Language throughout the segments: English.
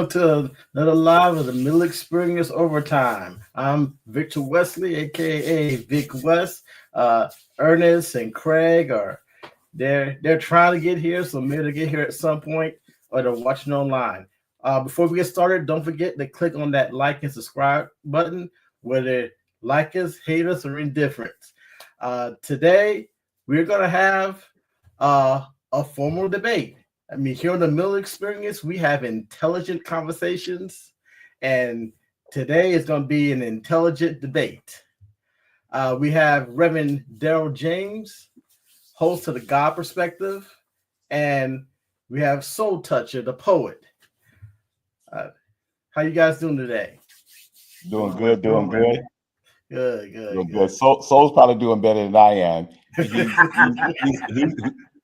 welcome to another live of the Middle Experience Overtime. I'm Victor Wesley, aka Vic West. Ernest and Craig are they're trying to get here, so maybe they'll get here at some point, or they're watching online. Before we get started, don't forget to click on that like and subscribe button, whether like us, hate us, or indifferent. Today we're gonna have a formal debate. I mean, here on the Middle Experience, we have intelligent conversations, and today is going to be an intelligent debate. We have Reverend Daryl James, host of the God Perspective, and we have Soul Toucher, the poet. How you guys doing today? Doing good. Good. Doing good. Soul's probably doing better than I am.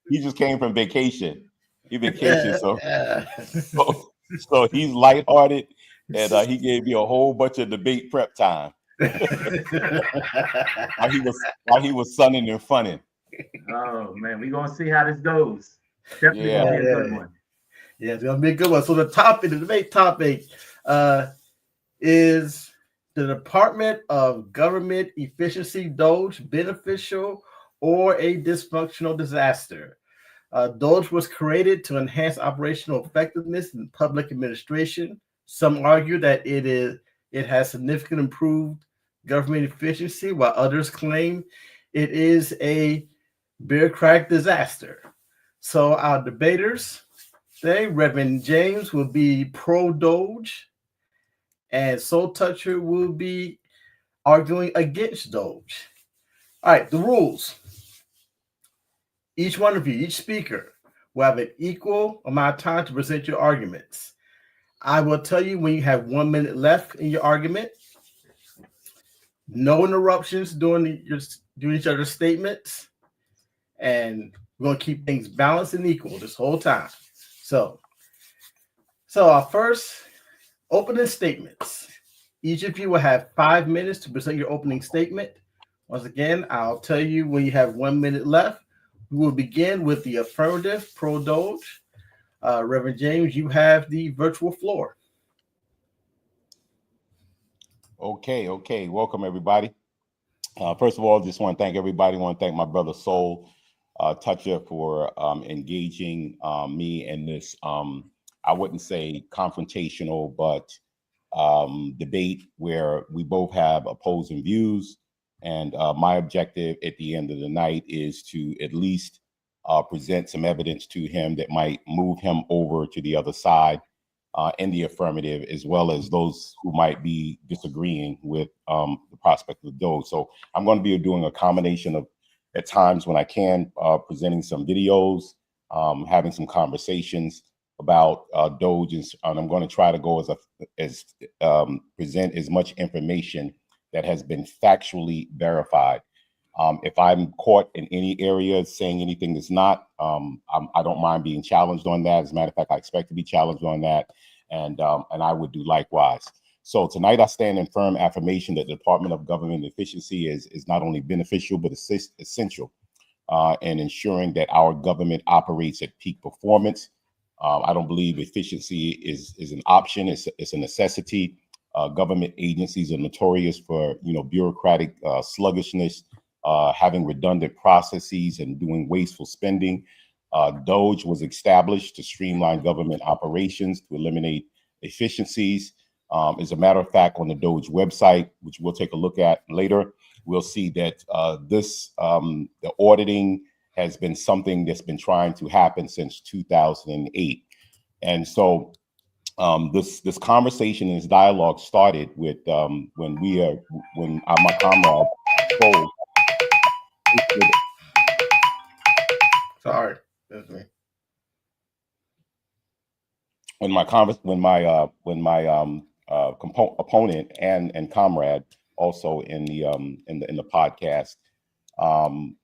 He just came from vacation. He vacation, so he's lighthearted, and he gave me a whole bunch of debate prep time. while he was sunning and funning. Oh man, we're gonna see how this goes. Definitely gonna be a good one. Yeah, it's gonna be a good one. So the debate topic, is the Department of Government Efficiency DOGE beneficial or a dysfunctional disaster? DOGE was created to enhance operational effectiveness in public administration. Some argue that it has significantly improved government efficiency, while others claim it is a bureaucratic disaster. So our debaters today, Reverend James will be pro-DOGE, and Soul Toucher will be arguing against DOGE. All right, the rules. Each one of you, each speaker, will have an equal amount of time to present your arguments. I will tell you when you have 1 minute left in your argument. No interruptions during each other's statements. And we're going to keep things balanced and equal this whole time. So our first opening statements. Each of you will have 5 minutes to present your opening statement. Once again, I'll tell you when you have 1 minute left. We will begin with the affirmative pro-DOGE. Reverend James, you have the virtual floor. Okay. Welcome, everybody. First of all, just want to thank everybody. I want to thank my brother Soul Toucher for engaging me in this, I wouldn't say confrontational, but debate where we both have opposing views. And my objective at the end of the night is to at least present some evidence to him that might move him over to the other side in the affirmative, as well as those who might be disagreeing with the prospect of the DOGE. So I'm going to be doing a combination of, at times when I can, presenting some videos, having some conversations about DOGE, and I'm going to try to go present as much information that has been factually verified. If I'm caught in any area saying anything that's not, I don't mind being challenged on that. As a matter of fact, I expect to be challenged on that, and I would do likewise. So tonight I stand in firm affirmation that the Department of Government Efficiency is not only beneficial, but essential in ensuring that our government operates at peak performance. I don't believe efficiency is an option. It's a necessity. Government agencies are notorious for, bureaucratic sluggishness, having redundant processes and doing wasteful spending. DOGE was established to streamline government operations, to eliminate efficiencies. As a matter of fact, on the DOGE website, which we'll take a look at later, we'll see that the auditing has been something that's been trying to happen since 2008. And so this conversation, this dialogue started with when my comrade Soul. Sorry, that's me. When my opponent and comrade, also in the podcast,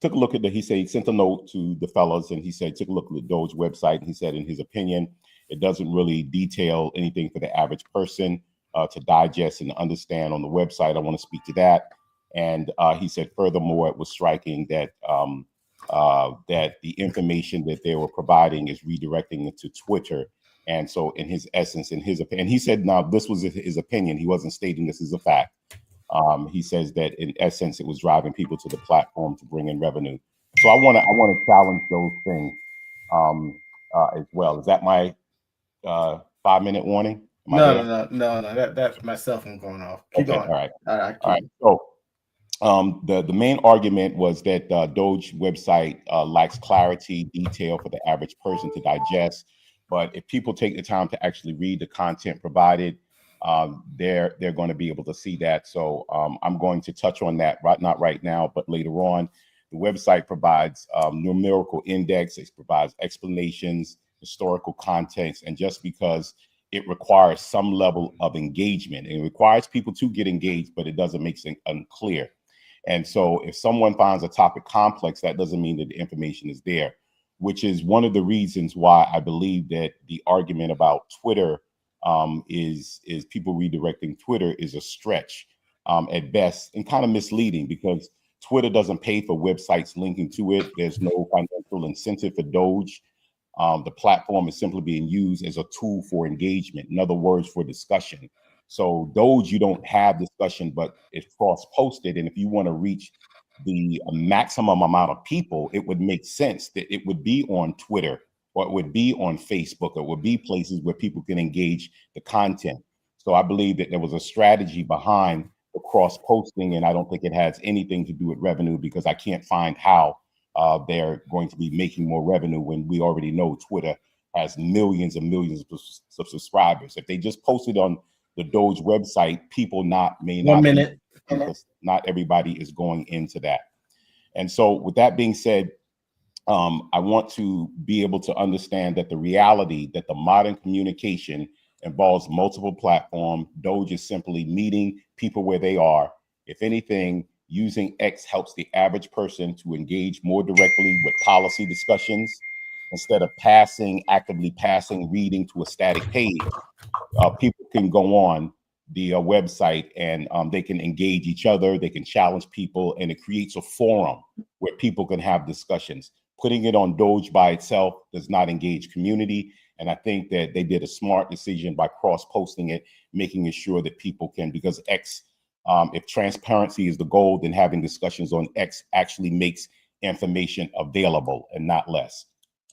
took a look at he said he sent a note to the fellas, and he said took a look at the DOGE website, and he said in his opinion it doesn't really detail anything for the average person to digest and understand on the website. I want to speak to that. And he said furthermore, it was striking that that the information that they were providing is redirecting it to Twitter And so in his essence, in his opinion, he said, now this was his opinion. He wasn't stating this as a fact. He says that in essence, it was driving people to the platform to bring in revenue. So I want to challenge those things as well. Is that my 5-minute warning? No. That's my cell phone going off. Keep going. All right. All right. So the main argument was that DOGE website lacks clarity, detail for the average person to digest. But if people take the time to actually read the content provided, they're going to be able to see that. So I'm going to touch on that, not right now, but later on. The website provides numerical index, it provides explanations, historical context, and just because it requires some level of engagement, and it requires people to get engaged, but it doesn't make it unclear. And so if someone finds a topic complex, that doesn't mean that the information is there, which is one of the reasons why I believe that the argument about Twitter is people redirecting Twitter is a stretch at best, and kind of misleading, because Twitter doesn't pay for websites linking to it. There's no financial incentive for DOGE. The platform is simply being used as a tool for engagement. In other words, for discussion. So DOGE, you don't have discussion, but it's cross-posted. And if you want to reach the maximum amount of people, it would make sense that it would be on Twitter, or it would be on Facebook, or it would be places where people can engage the content. So I believe that there was a strategy behind the cross-posting, and I don't think it has anything to do with revenue, because I can't find how they're going to be making more revenue when we already know Twitter has millions and millions of subscribers. If they just posted on the DOGE website, people may not 1 minute. Because not everybody is going into that. And so with that being said, I want to be able to understand that the reality that the modern communication involves multiple platforms. DOGE is simply meeting people where they are. If anything, using X helps the average person to engage more directly with policy discussions instead of actively passing, reading to a static page. People can go on the website and they can engage each other, they can challenge people, and it creates a forum where people can have discussions. Putting it on DOGE by itself does not engage community. And I think that they did a smart decision by cross-posting it, making it sure that people can, because X, if transparency is the goal, then having discussions on X actually makes information available and not less.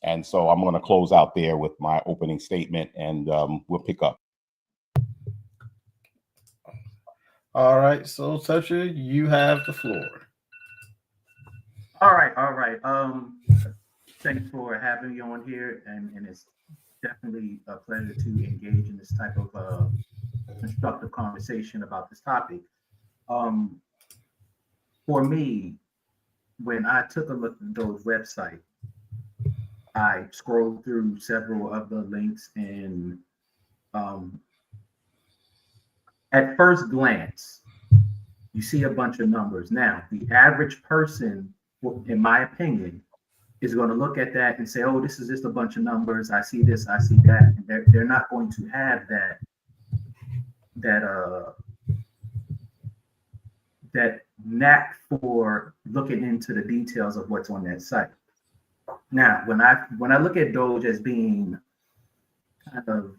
And so I'm going to close out there with my opening statement, and we'll pick up. All right, so Toucher, you have the floor. All right. Thanks for having me on here, and it's definitely a pleasure to engage in this type of constructive conversation about this topic. For me, when I took a look at those websites, I scrolled through several of the links, and at first glance, you see a bunch of numbers. Now, the average person, in my opinion, is going to look at that and say, oh, this is just a bunch of numbers. I see this, I see that. And they're not going to have that knack for looking into the details of what's on that site. Now, when I look at DOGE as being kind of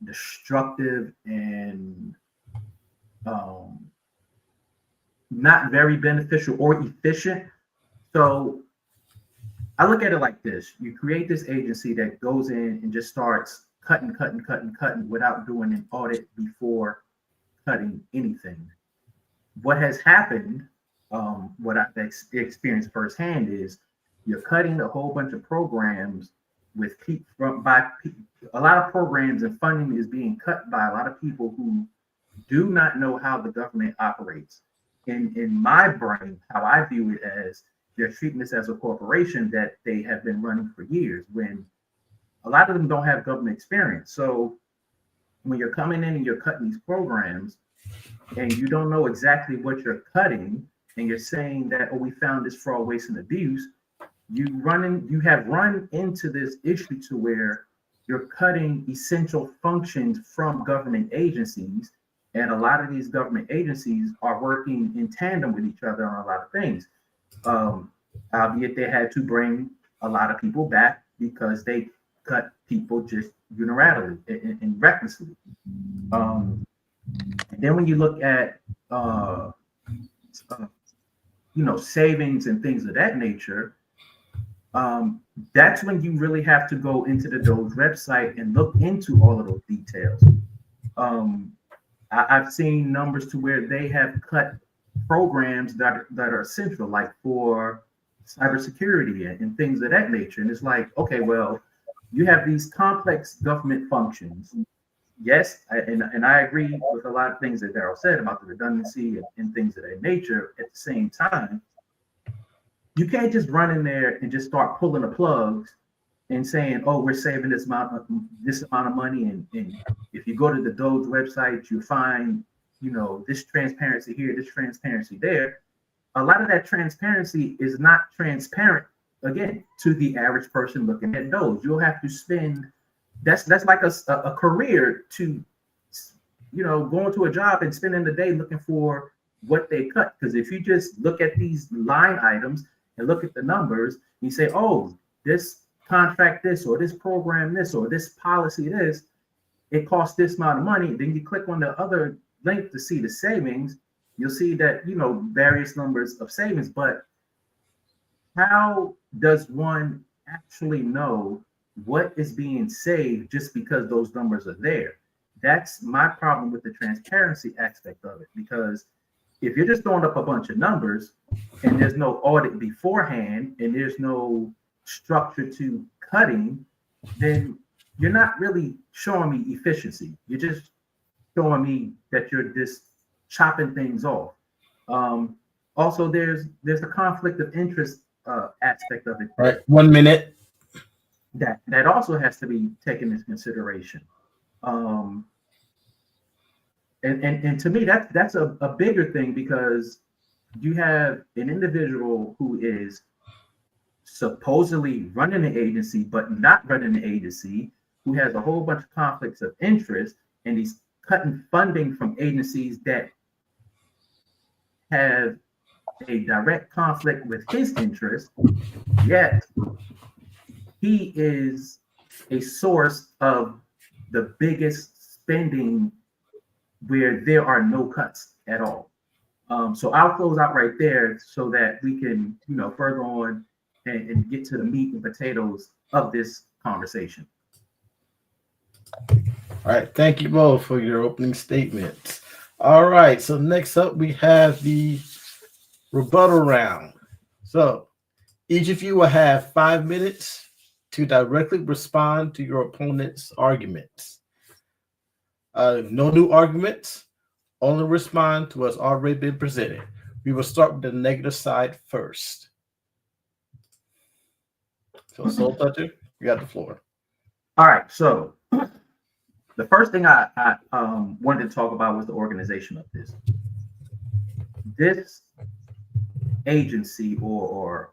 destructive and not very beneficial or efficient, so I look at it like this. You create this agency that goes in and just starts cutting without doing an audit before cutting anything. What has happened, what I've experienced firsthand, is you're cutting a whole bunch of programs with a lot of programs, and funding is being cut by a lot of people who do not know how the government operates. In my brain, how I view it, as they're treating this as a corporation that they have been running for years, when a lot of them don't have government experience. So when you're coming in and you're cutting these programs and you don't know exactly what you're cutting, and you're saying that, oh, we found this fraud, waste, and abuse, you have run into this issue to where you're cutting essential functions from government agencies. And a lot of these government agencies are working in tandem with each other on a lot of things. Albeit they had to bring a lot of people back because they cut people just unilaterally and recklessly. And then when you look at savings and things of that nature, that's when you really have to go into the DOGE website and look into all of those details. I've seen numbers to where they have cut programs that are essential, like for cybersecurity and things of that nature. And it's like, okay, well, you have these complex government functions. Yes, and I agree with a lot of things that Daryl said about the redundancy and things of that nature. At the same time, you can't just run in there and just start pulling the plugs and saying, oh, we're saving this amount of money. And if you go to the DOGE website, you find, this transparency here, this transparency there. A lot of that transparency is not transparent, again, to the average person looking at DOGE. You'll have to spend, that's like a career to, going to a job and spending the day looking for what they cut. Because if you just look at these line items and look at the numbers, you say, oh, this contract this, or this program this, or this policy this, it costs this amount of money. Then you click on the other link to see the savings. You'll see that, various numbers of savings. But how does one actually know what is being saved just because those numbers are there? That's my problem with the transparency aspect of it, because if you're just throwing up a bunch of numbers and there's no audit beforehand and there's no structure to cutting, then you're not really showing me efficiency. You're just showing me that you're just chopping things off. Also, there's a conflict of interest aspect of it. All right, 1 minute. That also has to be taken into consideration. And to me, that's a bigger thing, because you have an individual who is supposedly running the agency, but not running the agency, who has a whole bunch of conflicts of interest, and he's cutting funding from agencies that have a direct conflict with his interest, yet he is a source of the biggest spending where there are no cuts at all. So I'll close out right there so that we can, further on and get to the meat and potatoes of this conversation. All right, thank you both for your opening statements. All right, so next up we have the rebuttal round. So each of you will have 5 minutes to directly respond to your opponent's arguments. No new arguments, only respond to what's already been presented. We will start with the negative side first. So Soul Toucher, you got the floor. All right, so the first thing I wanted to talk about was the organization of this. This agency, or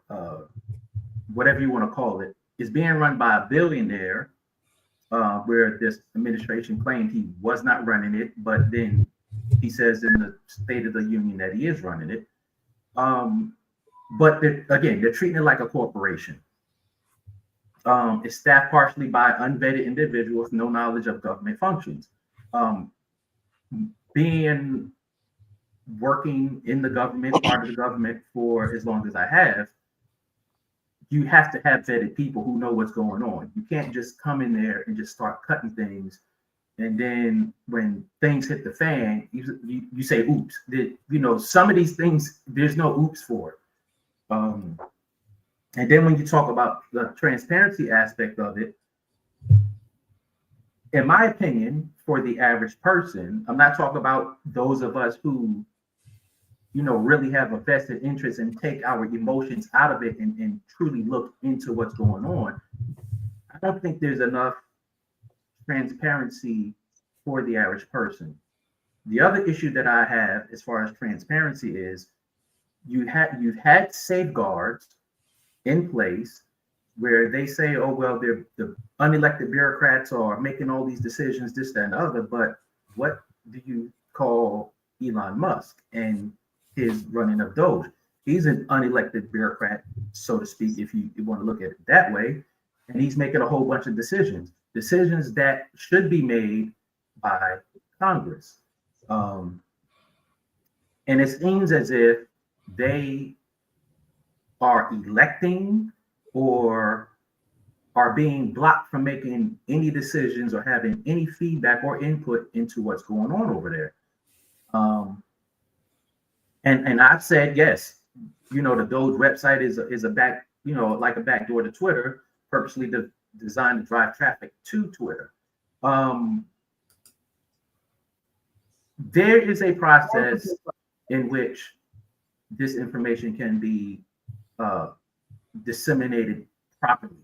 whatever you want to call it, is being run by a billionaire, where this administration claimed he was not running it, but then he says in the State of the Union that he is running it. But they're treating it like a corporation. It's staffed partially by unvetted individuals with no knowledge of government functions. Working in the government, part of the government for as long as I have, you have to have vetted people who know what's going on. You can't just come in there and just start cutting things, and then when things hit the fan, you say, oops. Some of these things, there's no oops for it. And then when you talk about the transparency aspect of it, in my opinion, for the average person, I'm not talking about those of us who, really have a vested interest and take our emotions out of it and truly look into what's going on. I don't think there's enough transparency for the average person. The other issue that I have as far as transparency is you've had safeguards in place where they say, oh, well, the unelected bureaucrats are making all these decisions, this, that, and the other. But what do you call Elon Musk and his running of DOGE? He's an unelected bureaucrat, so to speak, if you want to look at it that way. And he's making a whole bunch of decisions. decisions that should be made by Congress. And it seems as if they are electing or are being blocked from making any decisions or having any feedback or input into what's going on over there. And I've said, yes, the DOGE website is a back, like a backdoor to Twitter, purposely designed to drive traffic to Twitter. There is a process in which this information can be disseminated properly.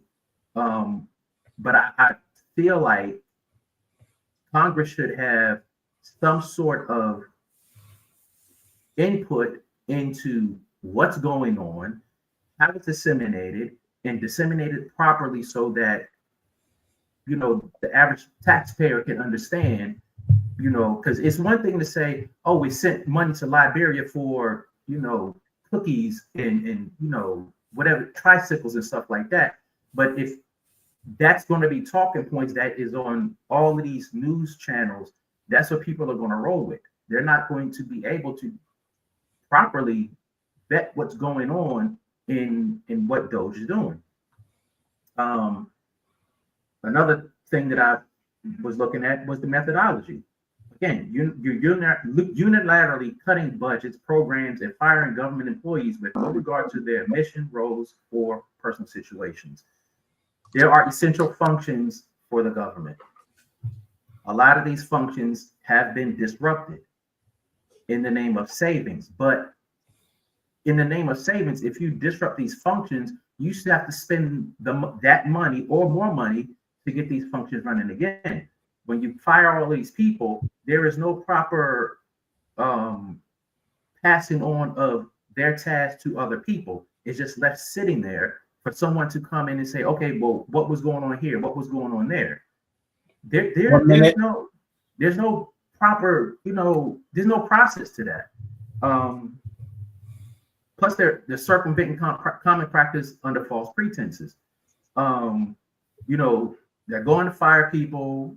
But I feel like Congress should have some sort of input into what's going on, how it's disseminated, and disseminated properly so that, the average taxpayer can understand, because it's one thing to say, oh, we sent money to Liberia for, cookies and whatever, tricycles and stuff like that. But if that's going to be talking points that is on all of these news channels, that's what people are going to roll with. They're not going to be able to properly vet what's going on in what DOGE is doing. Another thing that I was looking at was the methodology. Again, you're unilaterally cutting budgets, programs, and firing government employees with no regard to their mission, roles, or personal situations. There are essential functions for the government. A lot of these functions have been disrupted in the name of savings. But in the name of savings, if you disrupt these functions, you still have to spend that money or more money to get these functions running again. When you fire all these people, there is no proper passing on of their tasks to other people. It's just left sitting there for someone to come in and say, okay, well, what was going on here? What was going on there? There's no proper, there's no process to that. Plus they're circumventing common practice under false pretenses. They're going to fire people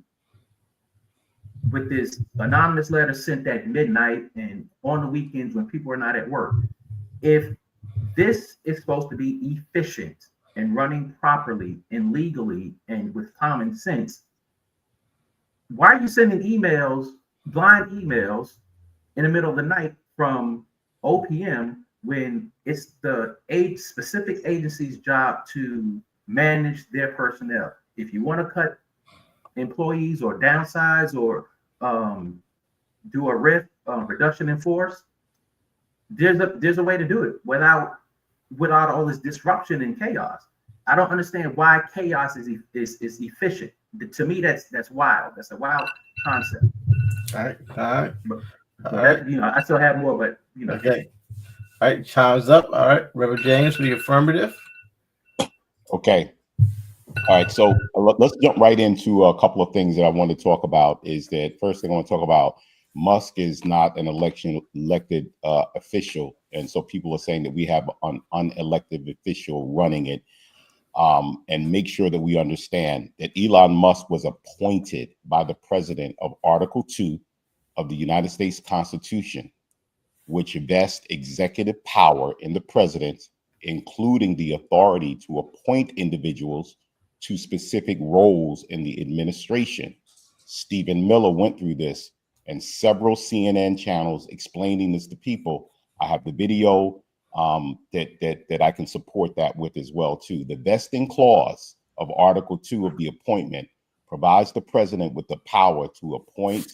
with this anonymous letter sent at midnight and on the weekends when people are not at work. If this is supposed to be efficient and running properly and legally and with common sense, why are you sending emails, blind emails, in the middle of the night from OPM when it's the specific agency's job to manage their personnel? If you want to cut employees or downsize or do a reduction in force, there's a way to do it without all this disruption and chaos. I don't understand why chaos is efficient. To me, that's wild. That's a wild concept. All right. I still have more, but Okay. All right, time's up. All right, Reverend James for the affirmative. Okay. All right, so let's jump right into a couple of things that I want to talk about. Is that first thing I want to talk about, Musk is not an elected official. And so people are saying that we have an unelected official running it. And make sure that we understand that Elon Musk was appointed by the president of Article 2 of the United States Constitution, which vests executive power in the president, including the authority to appoint individuals to specific roles in the administration. Stephen Miller went through this and several CNN channels explaining this to people. I have the video that I can support that with as well too. The vesting clause of Article 2 of the appointment provides the president with the power to appoint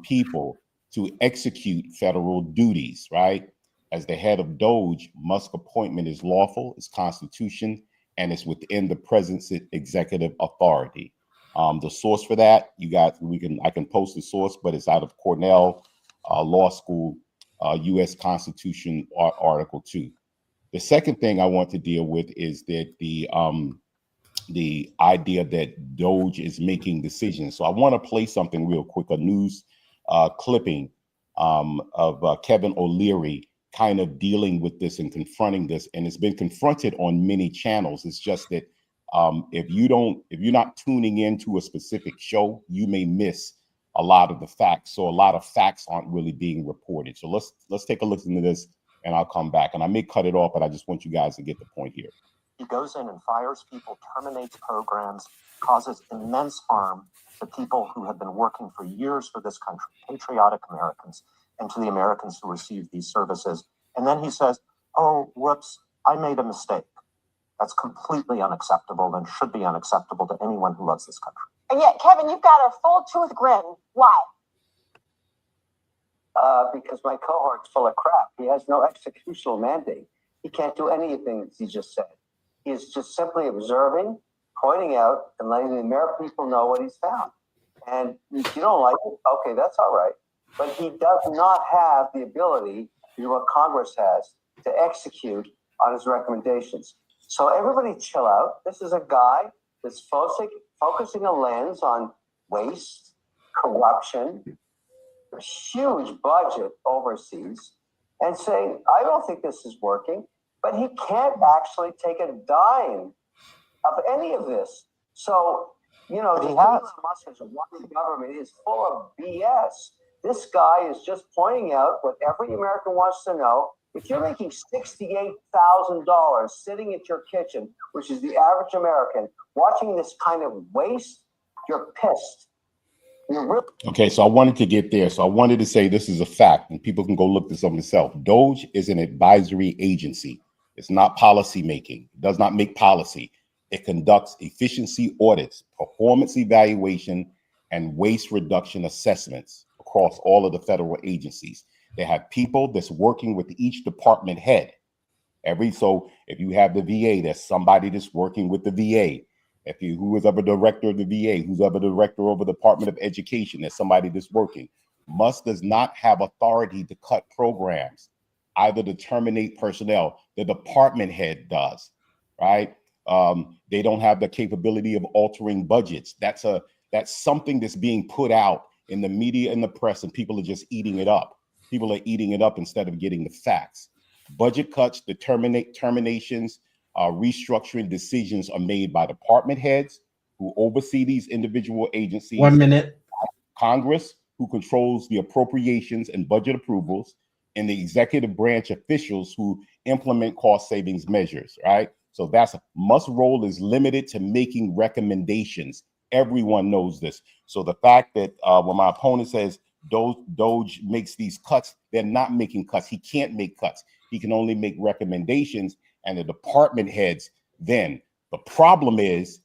people to execute federal duties, right? As the head of DOGE, Musk appointment is lawful, it's constitution, and it's within the president's executive authority. The source for that, I can post the source, but it's out of Cornell Law School, U.S. Constitution, Article 2. The second thing I want to deal with is that the idea that DOGE is making decisions. So I want to play something real quick, a news clipping of Kevin O'Leary kind of dealing with this and confronting this, and it's been confronted on many channels. It's just that If you're not tuning into a specific show, you may miss a lot of the facts. So a lot of facts aren't really being reported. So let's take a look into this, and I'll come back. And I may cut it off, but I just want you guys to get the point here. He goes in and fires people, terminates programs, causes immense harm to people who have been working for years for this country, patriotic Americans, and to the Americans who receive these services. And then he says, oh, whoops, I made a mistake. That's completely unacceptable and should be unacceptable to anyone who loves this country. And yet, Kevin, you've got a full tooth grin. Why? Because my cohort's full of crap. He has no executional mandate. He can't do any of the things he just said. He's just simply observing, pointing out, and letting the American people know what he's found. And if you don't like it, okay, that's all right. But he does not have the ability to do what Congress has, to execute on his recommendations. So everybody chill out. This is a guy that's focusing a lens on waste, corruption, a huge budget overseas, and saying, I don't think this is working, but he can't actually take a dime of any of this. So, you know, the Elon Musk is one government is full of BS. This guy is just pointing out what every American wants to know. If you're making $68,000 sitting at your kitchen, which is the average American, watching this kind of waste, you're pissed. Okay, so I wanted to get there. So I wanted to say this is a fact, and people can go look this up themselves. DOGE is an advisory agency. It's not policy making. It does not make policy. It conducts efficiency audits, performance evaluation, and waste reduction assessments across all of the federal agencies. They have people that's working with each department head. So if you have the VA, there's somebody that's working with the VA. Who is ever director of the VA, who's ever director of the Department of Education, there's somebody that's working. Musk does not have authority to cut programs, either to terminate personnel. The department head does, right? They don't have the capability of altering budgets. That's something that's being put out in the media and the press, and people are just eating it up. People are eating it up instead of getting the facts. Budget cuts, terminations, restructuring decisions are made by department heads who oversee these individual agencies. 1 minute. Congress, who controls the appropriations and budget approvals, and the executive branch officials who implement cost savings measures, right? So Musk's role is limited to making recommendations. Everyone knows this. So the fact that when my opponent says DOGE makes these cuts, they're not making cuts. He can't make cuts. He can only make recommendations, and the department heads. Then the problem is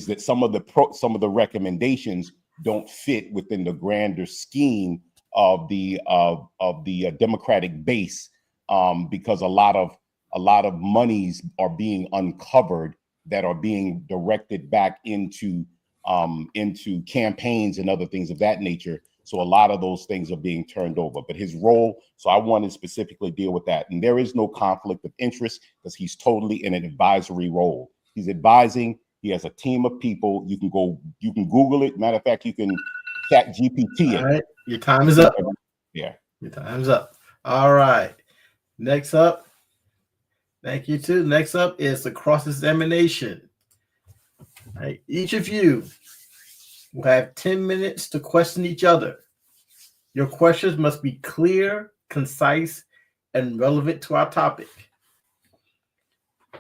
that some of the recommendations don't fit within the grander scheme of the Democratic base, because a lot of monies are being uncovered that are being directed back into campaigns and other things of that nature. So a lot of those things are being turned over. But his role, so I want to specifically deal with that. And there is no conflict of interest because he's totally in an advisory role. He's advising. He has a team of people. You can Google it. Matter of fact, you can chat GPT it. All right, your time is up. Yeah. Your time's up. All right. Next up. Thank you too. Next up is the cross-examination. All right. Each of you will have 10 minutes to question each other. Your questions must be clear, concise, and relevant to our topic.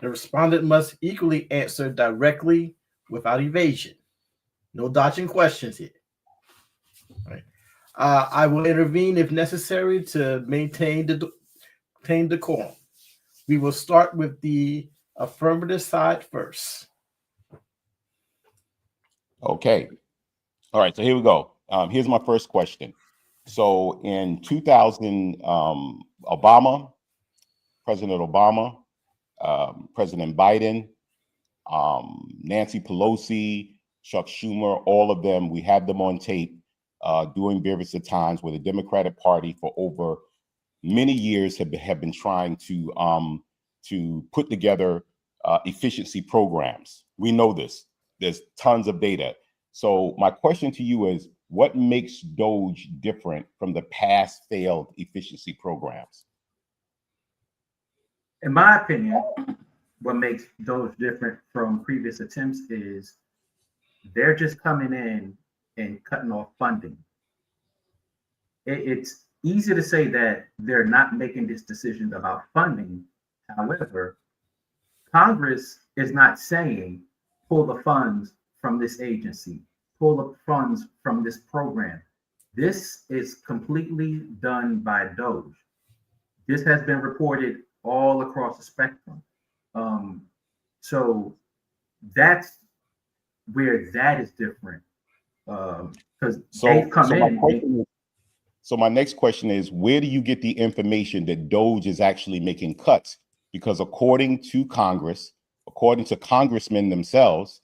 The respondent must equally answer directly without evasion. No dodging questions here. All right. I will intervene if necessary to maintain decorum. We will start with the affirmative side first. Okay. All right, so here we go. Here's my first question. So in 2000, President Obama, President Biden, Nancy Pelosi, Chuck Schumer, all of them, we had them on tape during various times where the Democratic Party for over many years have been trying to put together efficiency programs. We know this. There's tons of data. So my question to you is, what makes DOGE different from the past failed efficiency programs? In my opinion, what makes those different from previous attempts is they're just coming in and cutting off funding. It's easy to say that they're not making this decision about funding. However, Congress is not saying pull the funds from this agency, pull the funds from this program. This is completely done by DOGE. This has been reported all across the spectrum. So that's where that is different. Because they've come in. So my next question is, where do you get the information that DOGE is actually making cuts? Because according to Congress, according to congressmen themselves,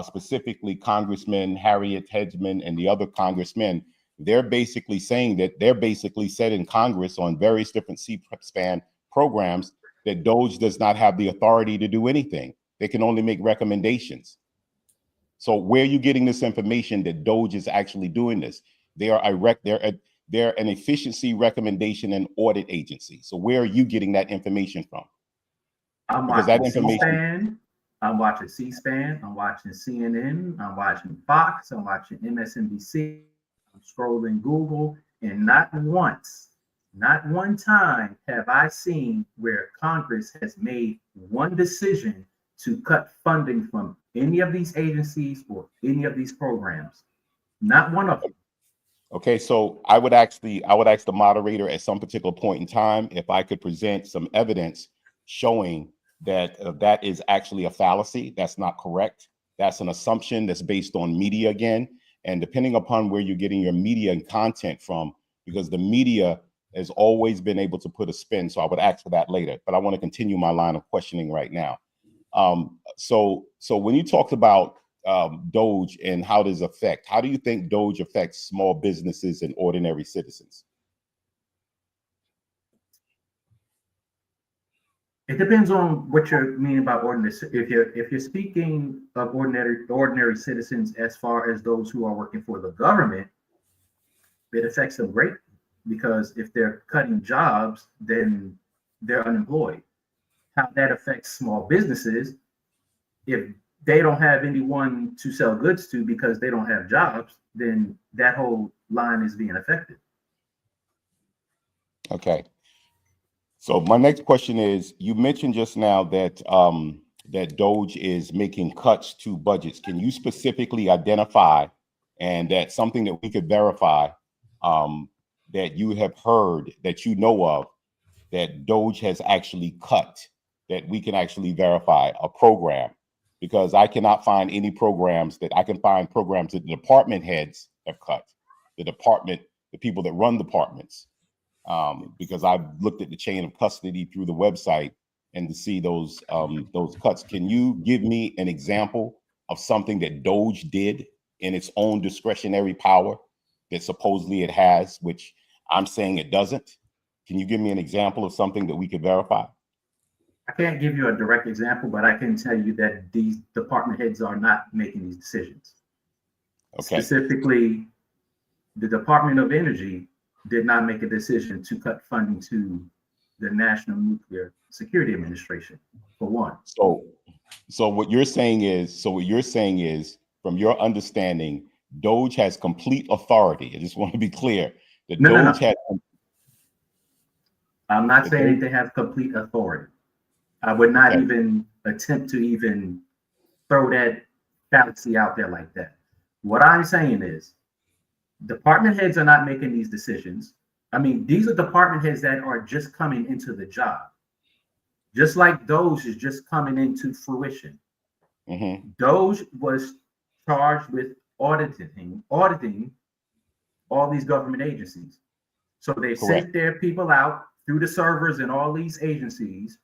specifically Congressman Harriet Hedgeman and the other congressmen, they're basically saying that they're basically said in Congress on various different C-SPAN programs that DOGE does not have the authority to do anything. They can only make recommendations. So where are you getting this information that DOGE is actually doing this? They're an efficiency recommendation and audit agency. So where are you getting that information from? I'm watching C-SPAN. I'm watching C-SPAN. I'm watching CNN. I'm watching Fox. I'm watching MSNBC. I'm scrolling Google, and not once, not one time have I seen where Congress has made one decision to cut funding from any of these agencies or any of these programs. Not one of them. Okay, so I would ask the moderator at some particular point in time if I could present some evidence showing that that is actually a fallacy. That's not correct. That's an assumption that's based on media again. And depending upon where you're getting your media and content from, because the media has always been able to put a spin. So I would ask for that later, but I want to continue my line of questioning right now. So when you talked about DOGE and how does it affect, how do you think DOGE affects small businesses and ordinary citizens? It depends on what you're meaning by ordinary. If you're speaking of ordinary citizens, as far as those who are working for the government, it affects them greatly, because if they're cutting jobs, then they're unemployed. How that affects small businesses, if they don't have anyone to sell goods to because they don't have jobs, then that whole line is being affected. Okay. So my next question is, you mentioned just now that that DOGE is making cuts to budgets. Can you specifically identify, and that's something that we could verify, that you have heard, that you know of, that DOGE has actually cut, that we can actually verify a program? Because I cannot find any programs that I can find programs that the department heads have cut, the people that run departments. Because I've looked at the chain of custody through the website and to see those cuts. Can you give me an example of something that DOGE did in its own discretionary power that supposedly it has, which I'm saying it doesn't? Can you give me an example of something that we could verify? I can't give you a direct example, but I can tell you that these department heads are not making these decisions. Okay. Specifically, the Department of Energy did not make a decision to cut funding to the National Nuclear Security Administration, for one. So what you're saying is, from your understanding, DOGE has complete authority. I just want to be clear that DOGE has. I'm not saying they have complete authority. I would not even attempt to even throw that fallacy out there like that. What I'm saying is, department heads are not making these decisions. I mean, these are department heads that are just coming into the job. Just like DOGE is just coming into fruition. Mm-hmm. DOGE was charged with auditing all these government agencies. So they sent their people out through the servers in all these agencies,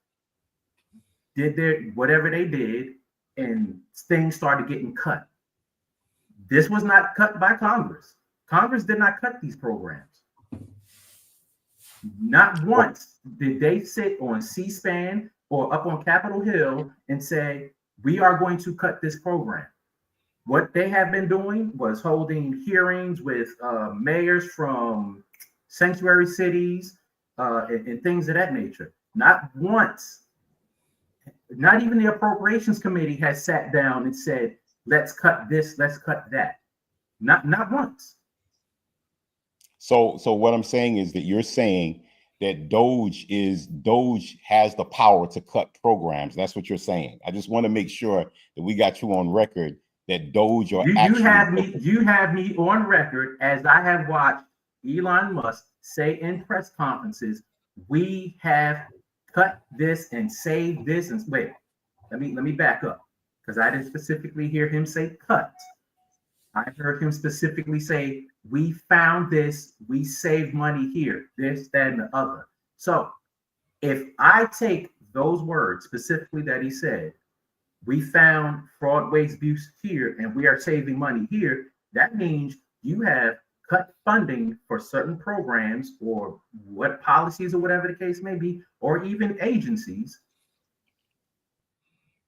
did their whatever they did, and things started getting cut. This was not cut by Congress. Congress did not cut these programs. Not once did they sit on C-SPAN or up on Capitol Hill and say, we are going to cut this program. What they have been doing was holding hearings with mayors from sanctuary cities and things of that nature. Not once not even the appropriations committee has sat down and said, let's cut this, let's cut that. Not once. So what I'm saying is that you're saying that DOGE has the power to cut programs. That's what you're saying. I just want to make sure that we got you on record that DOGE or You have me on record as I have watched Elon Musk say in press conferences, we have cut this and saved this. And wait, let me back up, because I didn't specifically hear him say cut. I heard him specifically say, we found this, we saved money here, this, that, and the other. So if I take those words specifically that he said, we found fraud, waste, abuse here, and we are saving money here, that means you have cut funding for certain programs or what policies or whatever the case may be, or even agencies,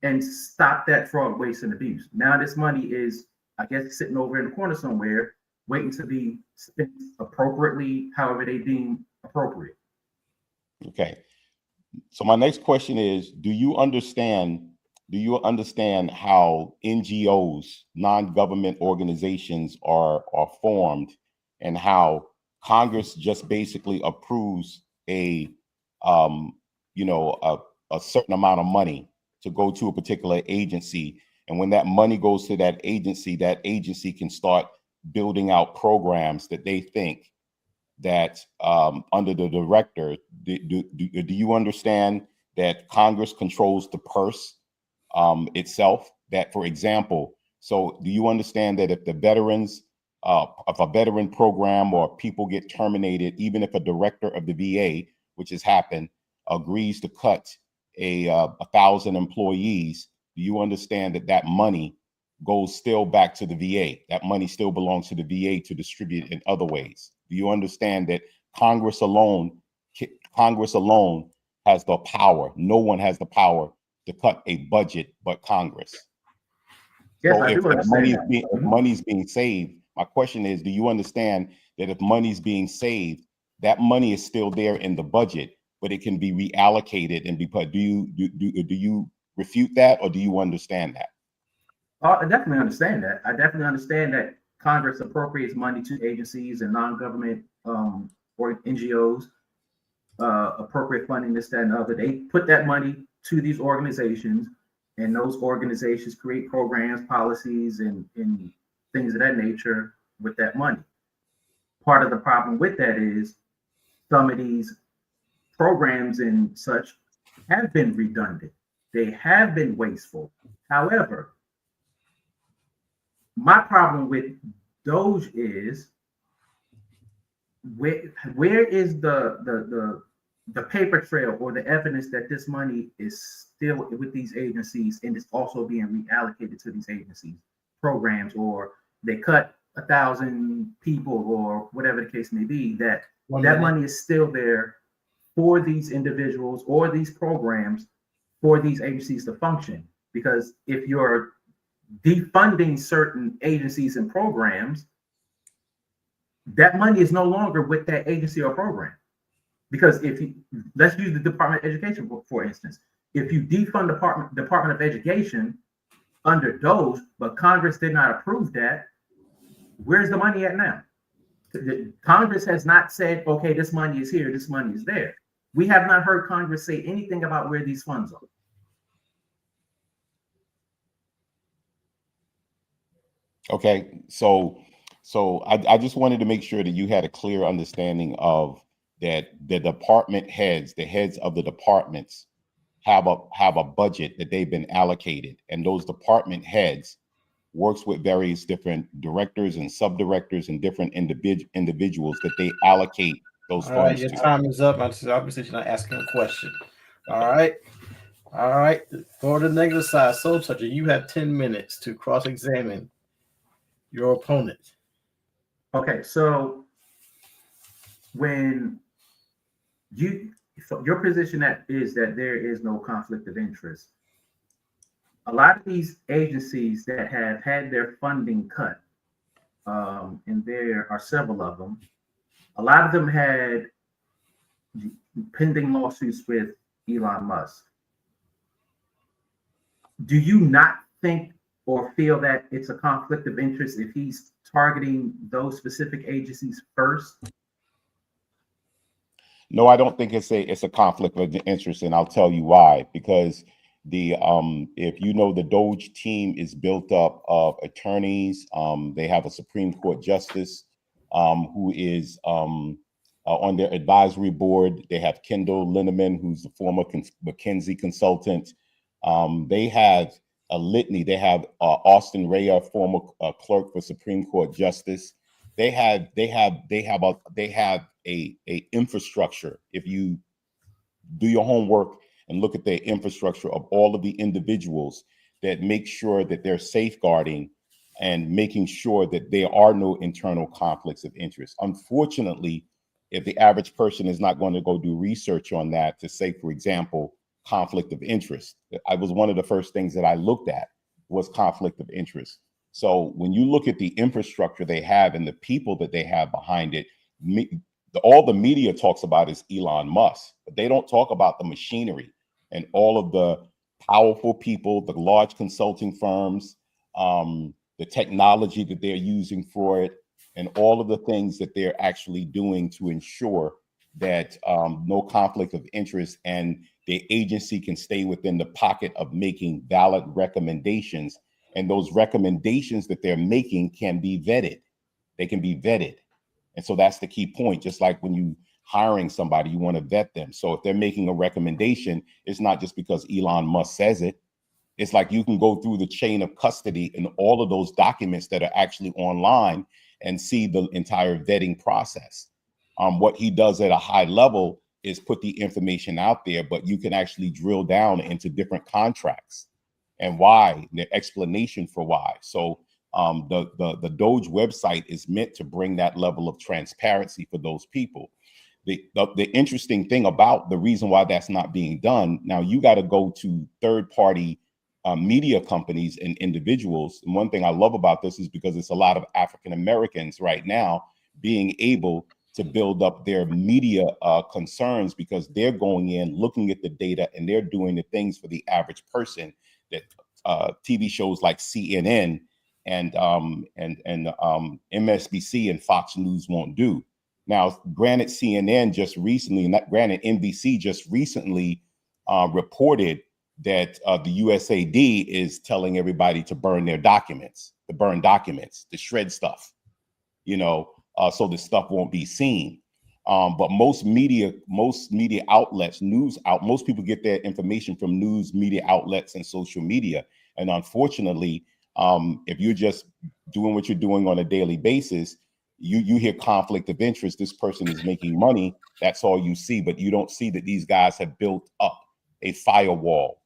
and stop that fraud, waste, and abuse. Now this money is, I guess, sitting over in the corner somewhere, waiting to be spent appropriately, however they deem appropriate. Okay. So my next question is, do you understand how NGOs, non-government organizations are formed, and how Congress just basically approves a certain amount of money to go to a particular agency, and when that money goes to that agency can start building out programs that they think that under the director, do you understand that Congress controls the purse itself? That, for example, so do you understand that if the veterans, if a veteran program or people get terminated, even if a director of the VA, which has happened, agrees to cut 1,000 employees, do you understand that that money goes still back to the VA? That money still belongs to the VA to distribute in other ways. Do you understand that Congress alone has the power? No one has the power to cut a budget but Congress. Yes, So I if do understand if money's being saved, my question is, do you understand that if money's being saved, that money is still there in the budget, but it can be reallocated and be put? Do you refute that, or do you understand that? I definitely understand that. I definitely understand that Congress appropriates money to agencies and non-government or NGOs, appropriate funding, this, that, and the other. They put that money to these organizations, and those organizations create programs, policies, and things of that nature with that money. Part of the problem with that is some of these programs and such have been redundant. They have been wasteful. However, my problem with DOGE is where is the paper trail or the evidence that this money is still with these agencies and is also being reallocated to these agencies, programs, or they cut 1,000 people or whatever the case may be, that money is still there for these individuals or these programs for these agencies to function. Because if you're defunding certain agencies and programs, that money is no longer with that agency or program. Because if you, let's use the Department of Education for instance, if you defund Department of Education under DOGE, but Congress did not approve that, where's the money at now? Congress has not said, okay, this money is here, this money is there. We have not heard Congress say anything about where these funds are. Okay, so I just wanted to make sure that you had a clear understanding of that the department heads, the heads of the departments have a budget that they've been allocated, and those department heads works with various different directors and subdirectors and different individuals that they allocate those funds. All right, your time is up. Obviously, you're not asking a question. All right. For the negative side, Soul Toucher, you have 10 minutes to cross-examine your opponent. Okay, so when your position is that there is no conflict of interest, a lot of these agencies that have had their funding cut, and there are several of them, a lot of them had pending lawsuits with Elon Musk. do you not think or feel that it's a conflict of interest if he's targeting those specific agencies first? No, I don't think it's a conflict of interest, and I'll tell you why. Because the if you know, the DOGE team is built up of attorneys. They have a Supreme Court justice who is on their advisory board. They have Kendall Linneman, who's the former McKinsey consultant. They have a litany. They have Austin Ray, former clerk for Supreme Court justice. They have a infrastructure. If you do your homework and look at the infrastructure of all of the individuals that make sure that they're safeguarding and making sure that there are no internal conflicts of interest. Unfortunately, if the average person is not going to go do research on that to say, for example, conflict of interest, I was one of the first things that I looked at was conflict of interest. So when you look at the infrastructure they have and the people that they have behind it, all the media talks about is Elon Musk, but they don't talk about the machinery and all of the powerful people, the large consulting firms, the technology that they're using for it, and all of the things that they're actually doing to ensure that no conflict of interest and the agency can stay within the pocket of making valid recommendations. And those recommendations that they're making can be vetted. They can be vetted. And so that's the key point. Just like when you hiring somebody, you want to vet them. So if they're making a recommendation, it's not just because Elon Musk says it. It's like you can go through the chain of custody and all of those documents that are actually online and see the entire vetting process. What he does at a high level is put the information out there, but you can actually drill down into different contracts and why, the explanation for why. So the DOGE website is meant to bring that level of transparency for those people. The interesting thing about the reason why that's not being done, now you got to go to third-party media companies and individuals. And one thing I love about this is because it's a lot of African Americans right now being able to build up their media concerns, because they're going in, looking at the data, and they're doing the things for the average person that TV shows like CNN and MSNBC and Fox News won't do. Now, granted, CNN just recently, not granted, NBC just recently reported that the USAID is telling everybody to burn their documents, to shred stuff, so the stuff won't be seen. But most media outlets, most people get their information from news media outlets and social media. And unfortunately, if you're just doing what you're doing on a daily basis, you hear conflict of interest. This person is making money. That's all you see, but you don't see that these guys have built up a firewall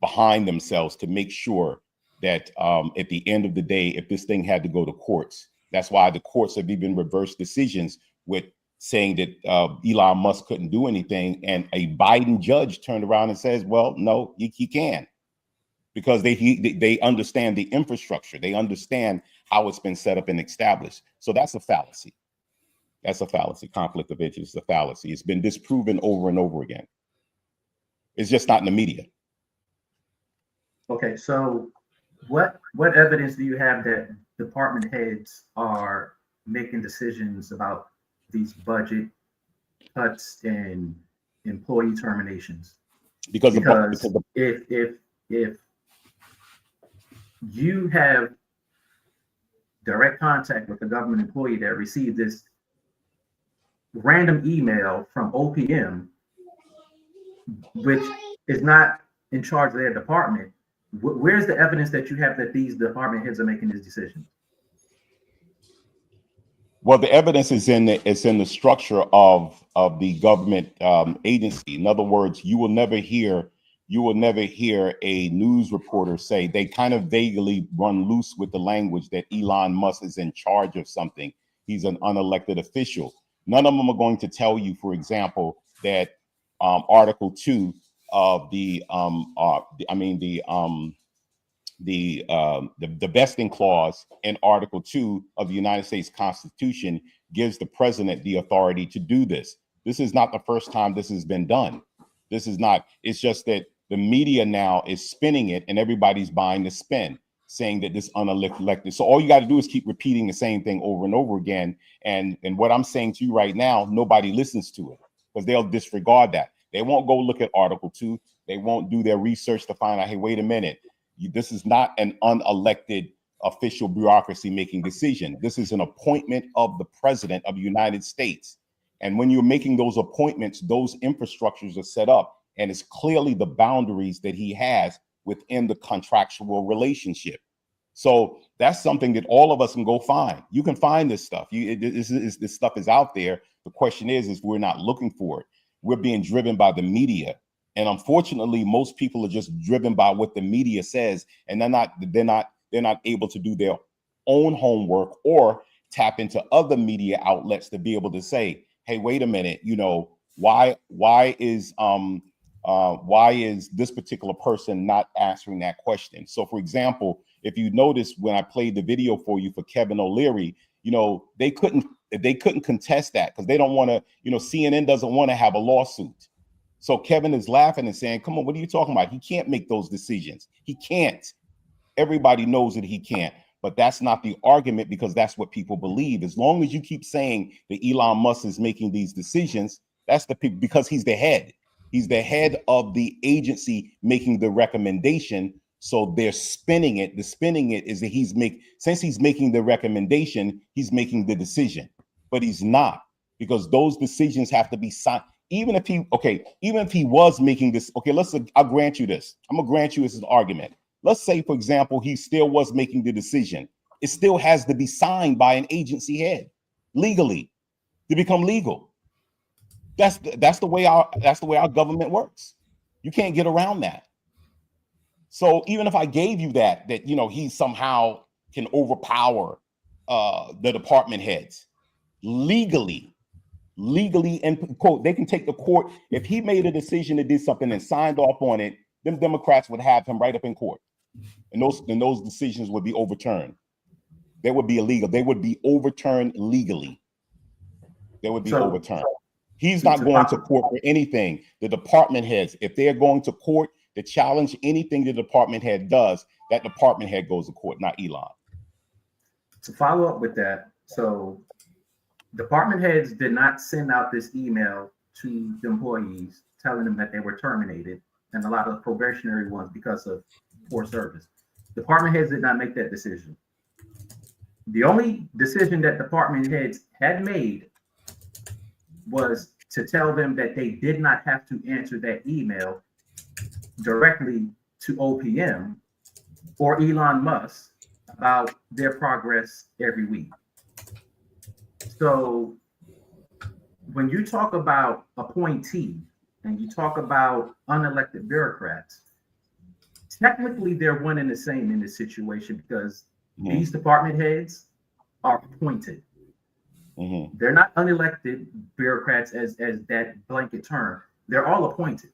behind themselves to make sure that at the end of the day, if this thing had to go to courts, that's why the courts have even reversed decisions with saying that Elon Musk couldn't do anything. And a Biden judge turned around and says, well, no, he can, because they understand the infrastructure. They understand how it's been set up and established. So that's a fallacy. That's a fallacy. Conflict of interest is a fallacy. It's been disproven over and over again. It's just not in the media. Okay, so what evidence do you have that department heads are making decisions about these budget cuts and employee terminations? Because if you have direct contact with a government employee that received this random email from OPM, which is not in charge of their department, where's the evidence that you have that these department heads are making these decisions? Well, the evidence is in the structure of the government agency. In other words, you will never hear a news reporter say, they kind of vaguely run loose with the language that Elon Musk is in charge of something. He's an unelected official. None of them are going to tell you, for example, that Article 2 of the vesting clause in Article 2 of the United States Constitution gives the president the authority to do this. This is not the first time this has been done. This is not. It's just that The media now is spinning it, and everybody's buying the spin, saying that this unelected. So all you got to do is keep repeating the same thing over and over again. And what I'm saying to you right now, nobody listens to it because they'll disregard that. They won't go look at Article 2. They won't do their research to find out, hey, wait a minute, this is not an unelected official bureaucracy making decision. This is an appointment of the president of the United States. And when you're making those appointments, those infrastructures are set up, and it's clearly the boundaries that he has within the contractual relationship. So that's something that all of us can go find. You can find this stuff. This stuff is out there. The question is we're not looking for it. We're being driven by the media. And unfortunately, most people are just driven by what the media says, and they're not able to do their own homework or tap into other media outlets to be able to say, hey, wait a minute, why is this particular person not answering that question? So for example, if you notice when I played the video for you for Kevin O'Leary, they couldn't contest that because they don't want to, CNN doesn't want to have a lawsuit. So Kevin is laughing and saying, come on, what are you talking about? He can't make those decisions. He can't. Everybody knows that he can't. But that's not the argument, because that's what people believe. As long as you keep saying that Elon Musk is making these decisions, that's because he's the head. He's the head of the agency making the recommendation. So they're spinning it. The spinning it is that since he's making the recommendation, he's making the decision. But he's not, because those decisions have to be signed. Even if he was making this, I'll grant you this. I'm gonna grant you this as an argument. Let's say, for example, he still was making the decision. It still has to be signed by an agency head legally to become legal. That's the way our government works. You can't get around that. So even if I gave you that he somehow can overpower the department heads legally, and quote, they can take the court. If he made a decision to do something and signed off on it, them Democrats would have him right up in court. And those decisions would be overturned. They would be illegal. They would be overturned legally. They would be overturned. He's not going to court for anything. The department heads, if they're going to court to challenge anything the department head does, that department head goes to court, not Elon. To follow up with that, so department heads did not send out this email to the employees telling them that they were terminated, and a lot of probationary ones because of poor service. Department heads did not make that decision. The only decision that department heads had made was to tell them that they did not have to answer that email directly to OPM or Elon Musk about their progress every week. So when you talk about appointee and you talk about unelected bureaucrats, technically they're one and the same in this situation, because these department heads are appointed. They're not unelected bureaucrats as that blanket term. They're all appointed.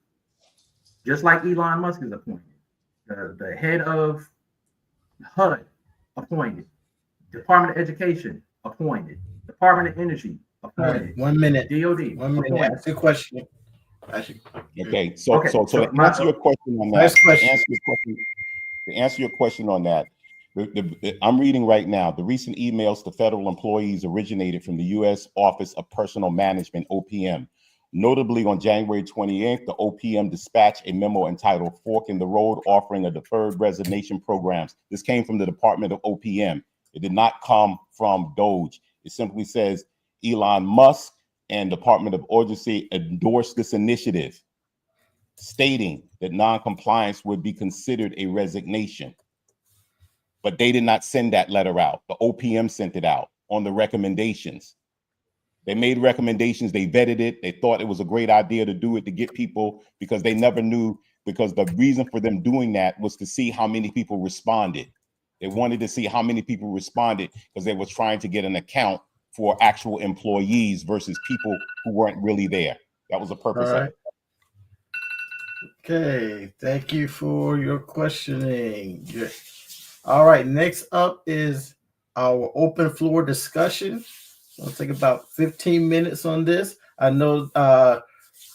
Just like Elon Musk is appointed. The head of HUD, appointed. Department of Education, appointed. Department of Energy, appointed. All right, 1 minute. DOD, 1 minute. appointed. Ask your question. Okay, so to answer your question on that, to answer your question on that, I'm reading right now, the recent emails to federal employees originated from the U.S. Office of Personnel Management, OPM. Notably, on January 28th, the OPM dispatched a memo entitled Fork in the Road, offering a deferred resignation programs. This came from the Department of OPM. It did not come from DOGE. It simply says Elon Musk and Department of Energy endorsed this initiative, stating that non-compliance would be considered a resignation. But they did not send that letter out. The OPM sent it out on the recommendations. They made recommendations. They vetted it. They thought it was a great idea to do it, to get people, because they never knew, because the reason for them doing that was to see how many people responded. They wanted to see how many people responded, because they were trying to get an account for actual employees versus people who weren't really there. That was the purpose of it. Okay, thank you for your questioning. Good. All right, next up is our open floor discussion. We'll take about 15 minutes on this. I know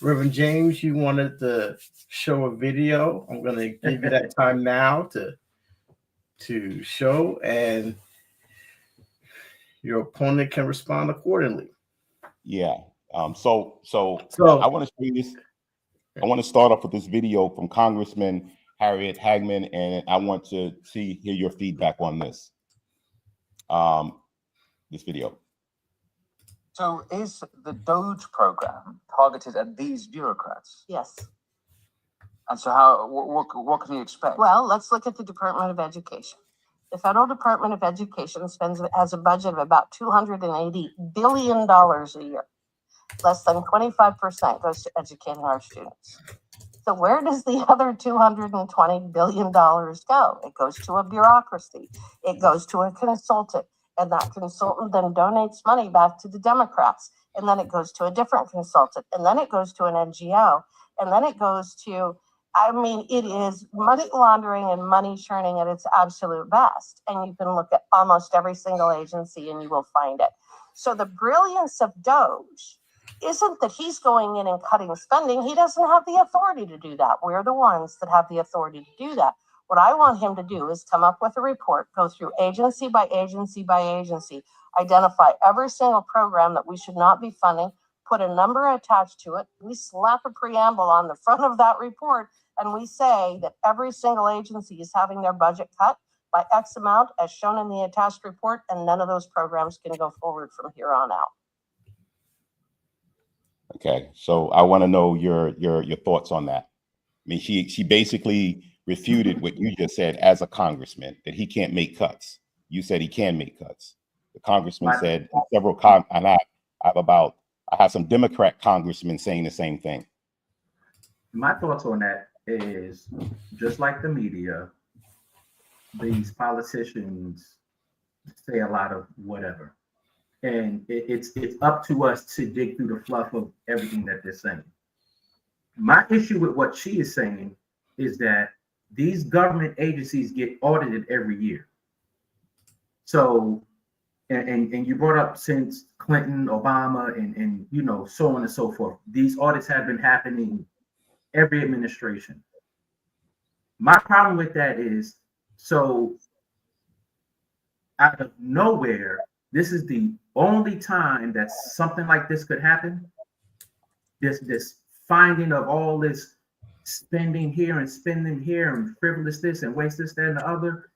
Reverend James, you wanted to show a video. I'm going to give you that time now to show, and your opponent can respond accordingly. Yeah. So So I want to show you this. I want to start off with this video from Congressman Harriet Hagman, and I want to hear your feedback on this. This video. So is the DOGE program targeted at these bureaucrats? Yes. And so how, what can you expect? Well, let's look at the Department of Education. The federal Department of Education has a budget of about $280 billion a year. Less than 25% goes to educating our students. So where does the other $220 billion go? It goes to a bureaucracy. It goes to a consultant. And that consultant then donates money back to the Democrats. And then it goes to a different consultant. And then it goes to an NGO. And then it goes to, I mean, it is money laundering and money churning at its absolute best. And you can look at almost every single agency and you will find it. So the brilliance of DOGE isn't that he's going in and cutting spending. He doesn't have the authority to do that. We're the ones that have the authority to do that. What I want him to do is come up with a report, go through agency by agency by agency, identify every single program that we should not be funding, put a number attached to it. We slap a preamble on the front of that report, and we say that every single agency is having their budget cut by X amount as shown in the attached report, and none of those programs can go forward from here on out. Okay, so I want to know your thoughts on that. I mean, she basically refuted what you just said as a congressman, that he can't make cuts. You said he can make cuts. The congressman said several and I have some Democrat congressmen saying the same thing. My thoughts on that is, just like the media, these politicians say a lot of whatever. And it's up to us to dig through the fluff of everything that they're saying. My issue with what she is saying is that these government agencies get audited every year. So, and you brought up since Clinton, Obama, and you know, so on and so forth. These audits have been happening every administration. My problem with that is, so out of nowhere, this is the only time that something like this could happen. This finding of all this spending here and spending here and frivolous this and waste this, that, and the other.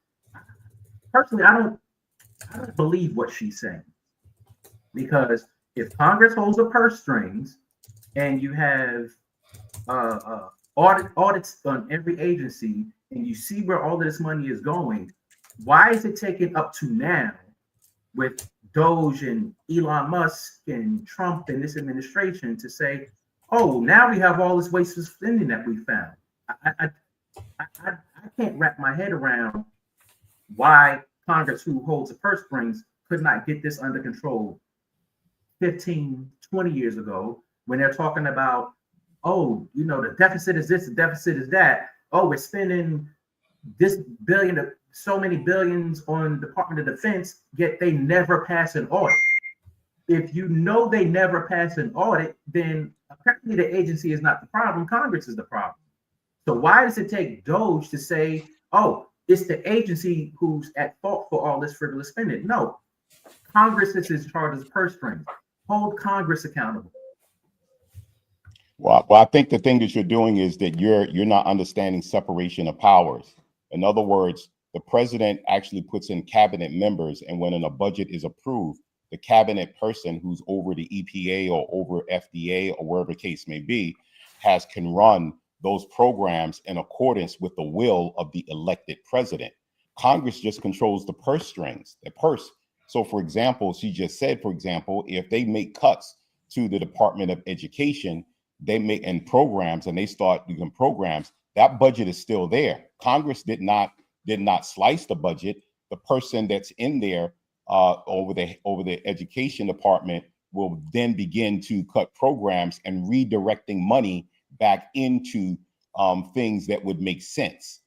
Personally, I don't believe what she's saying, because if Congress holds the purse strings and you have audits on every agency and you see where all this money is going, why is it taking up to now with DOGE and Elon Musk and Trump and this administration to say, oh, now we have all this wasteful spending that we found? I can't wrap my head around why Congress, who holds the purse strings, could not get this under control 15, 20 years ago, when they're talking about, oh, you know, the deficit is this, the deficit is that. Oh, we're spending this billion, so many billions on Department of Defense, yet they never pass an audit. If you know they never pass an audit, then apparently the agency is not the problem, Congress is the problem. So why does it take DOGE to say, oh, it's the agency who's at fault for all this frivolous spending? No, Congress is in charge of the purse strings. Hold Congress accountable. Well, I think the thing that you're doing is that you're not understanding separation of powers. In other words, the president actually puts in cabinet members, and when a budget is approved, the cabinet person who's over the EPA or over FDA or wherever the case may be can run those programs in accordance with the will of the elected president. Congress just controls the purse strings, the purse. So for example, she just said, for example, if they make cuts to the Department of Education, they make in programs and they start doing programs, that budget is still there. Congress did not slice the budget. The person that's in there over the education department will then begin to cut programs and redirecting money back into things that would make sense.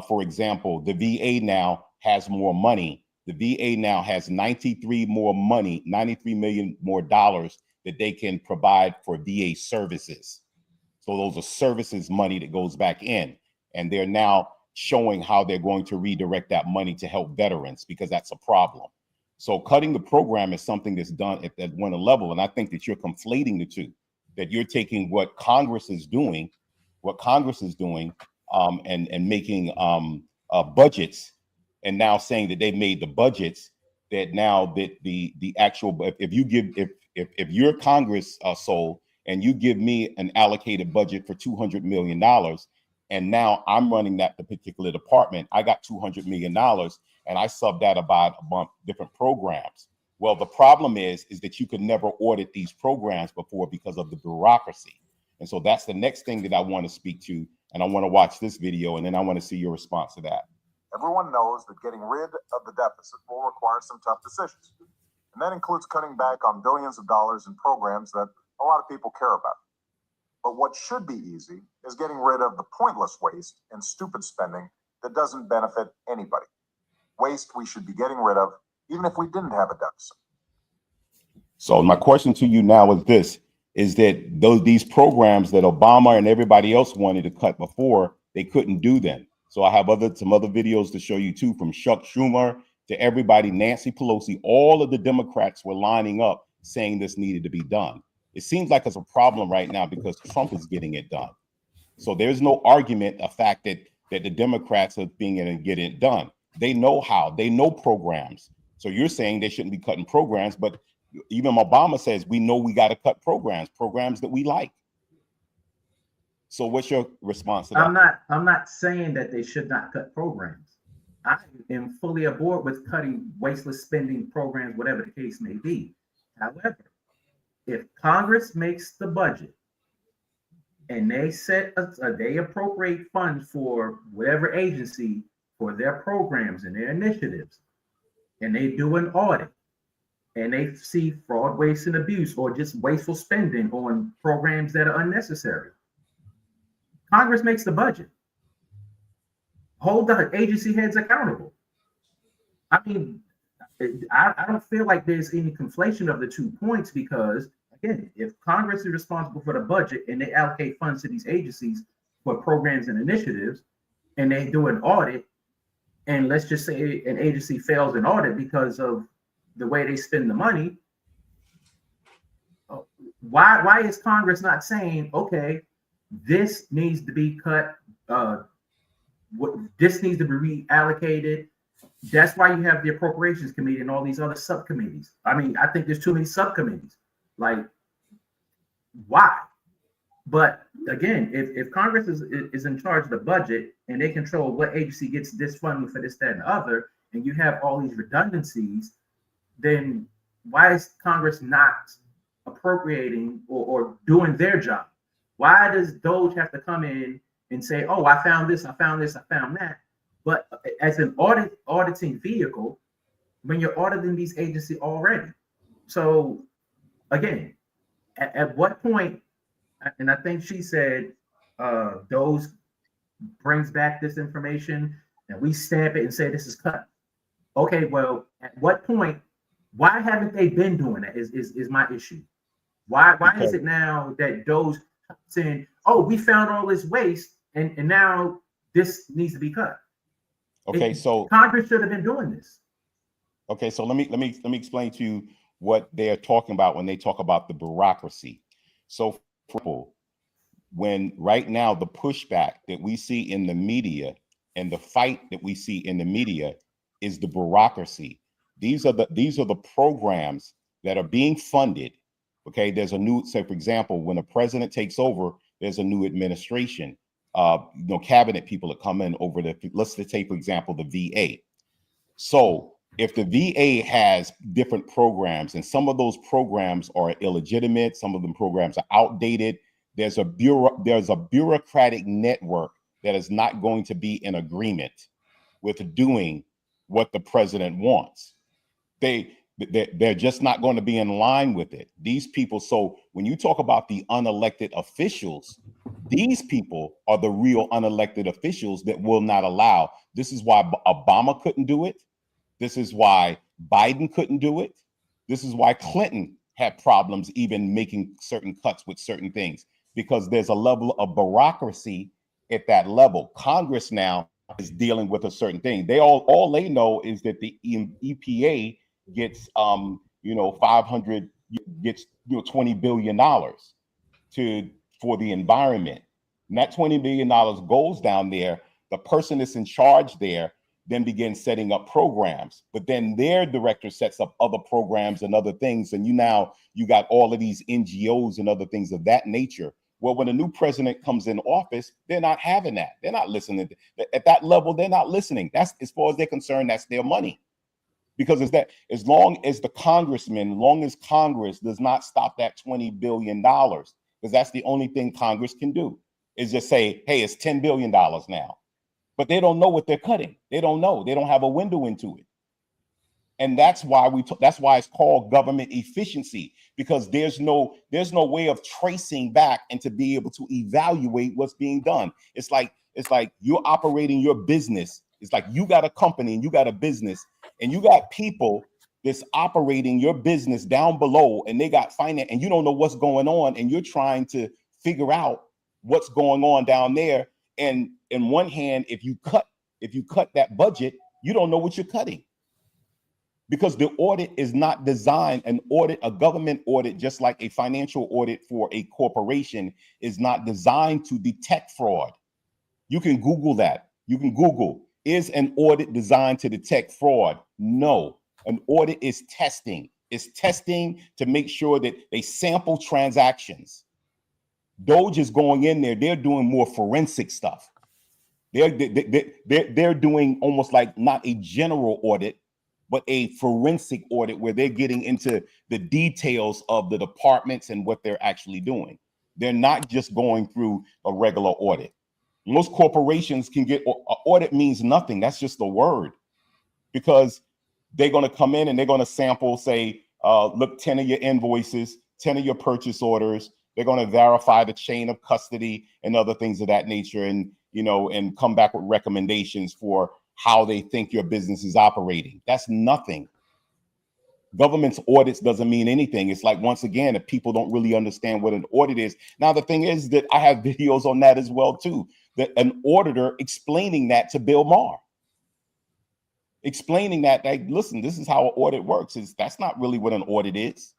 For example, the VA now has more money. The VA now has 93 million more dollars that they can provide for VA services. So those are services money that goes back in. And they're now showing how they're going to redirect that money to help veterans, because that's a problem. So cutting the program is something that's done at one level. And I think that you're conflating the two, that you're taking what Congress is doing, and making budgets, and now saying that they made the budgets, that now that the actual, if you're Congress soul, and you give me an allocated budget for $200 million, and now I'm running that particular department, I got $200 million, and I sub that about among different programs. Well, the problem is that you could never audit these programs before because of the bureaucracy. And so that's the next thing that I want to speak to. And I want to watch this video, and then I want to see your response to that. Everyone knows that getting rid of the deficit will require some tough decisions. And that includes cutting back on billions of dollars in programs that a lot of people care about. But what should be easy is getting rid of the pointless waste and stupid spending that doesn't benefit anybody. Waste we should be getting rid of, even if we didn't have a deficit. So my question to you now is this, is that these programs that Obama and everybody else wanted to cut before, they couldn't do them. So I have some other videos to show you too, from Chuck Schumer to everybody, Nancy Pelosi, all of the Democrats were lining up saying this needed to be done. It seems like it's a problem right now because Trump is getting it done. So there's no argument, the fact that the Democrats are being able to get it done. They know how, they know programs. So you're saying they shouldn't be cutting programs, but even Obama says, we know we got to cut programs that we like. So what's your response to that? I'm not saying that they should not cut programs. I am fully aboard with cutting wasteless spending programs, whatever the case may be. However, if Congress makes the budget and they appropriate funds for whatever agency for their programs and their initiatives, and they do an audit, and they see fraud, waste, and abuse, or just wasteful spending on programs that are unnecessary, Congress makes the budget. Hold the agency heads accountable. I mean, I don't feel like there's any conflation of the 2 points, because, again, if Congress is responsible for the budget and they allocate funds to these agencies for programs and initiatives, and they do an audit, and let's just say an agency fails an audit because of the way they spend the money, why is Congress not saying, okay, this needs to be cut, this needs to be reallocated? That's why you have the Appropriations Committee and all these other subcommittees. I mean, I think there's too many subcommittees. Like, why? But again, if Congress is in charge of the budget and they control what agency gets this funding for this, that, and the other, and you have all these redundancies, then why is Congress not appropriating or doing their job? Why does DOGE have to come in and say, oh, I found this, I found this, I found that? But as an auditing vehicle, when you're auditing these agencies already. So again, at what point, and I think she said DOGE brings back this information and we stamp it and say this is cut. Okay, well, at what point, why haven't they been doing that is my issue. Why is it now that DOGE saying, oh, we found all this waste and now this needs to be cut? Okay, so Congress should have been doing this. Okay, so let me explain to you what they are talking about when they talk about the bureaucracy. So when right now the pushback that we see in the media and the fight that we see in the media is the bureaucracy. These are the programs that are being funded. Okay, there's a new, say for example, when a president takes over, there's a new administration, cabinet people that come in over let's take, for example, the VA. So if the VA has different programs and some of those programs are illegitimate, some of them programs are outdated, there's a bureaucratic network that is not going to be in agreement with doing what the president wants. They're just not going to be in line with it. These people, so when you talk about the unelected officials, these people are the real unelected officials that will not allow. This is why Obama couldn't do it. This is why Biden couldn't do it. This is why Clinton had problems even making certain cuts with certain things, because there's a level of bureaucracy at that level. Congress now is dealing with a certain thing. All they know is that the EPA gets 500 gets $20 billion for the environment. And that $20 billion goes down there. The person that's in charge there then begins setting up programs, but then their director sets up other programs and other things. And you got all of these NGOs and other things of that nature. Well, when a new president comes in office, they're not having that. They're not listening. At that level, they're not listening. That's, as far as they're concerned, that's their money. Because as long as Congress does not stop that $20 billion, because that's the only thing Congress can do, is just say, hey, it's $10 billion now. But they don't know what they're cutting. They don't know. They don't have a window into it. And that's why it's called government efficiency, because there's no way of tracing back and to be able to evaluate what's being done. It's like you're operating your business. It's like you got a company and you got a business and you got people that's operating your business down below, and they got finance, and you don't know what's going on, and you're trying to figure out what's going on down there. And in one hand, if you cut that budget, you don't know what you're cutting. Because the audit is not designed, a government audit, just like a financial audit for a corporation, is not designed to detect fraud. You can Google that. You can Google, is an audit designed to detect fraud? No, an audit is testing. It's testing to make sure that they sample transactions. DOGE is going in there. They're doing more forensic stuff. They're doing almost like not a general audit, but a forensic audit where they're getting into the details of the departments and what they're actually doing. They're not just going through a regular audit. Most corporations can get, audit means nothing. That's just a word, because they're going to come in and they're going to sample, say, look, 10 of your invoices, 10 of your purchase orders. They're going to verify the chain of custody and other things of that nature, and and come back with recommendations for how they think your business is operating. That's nothing. Government's audits doesn't mean anything. It's like, once again, if people don't really understand what an audit is. Now, the thing is that I have videos on that as well, too, that an auditor explaining that to Bill Maher, explaining that, like, listen, this is how an audit works. That's not really what an audit is.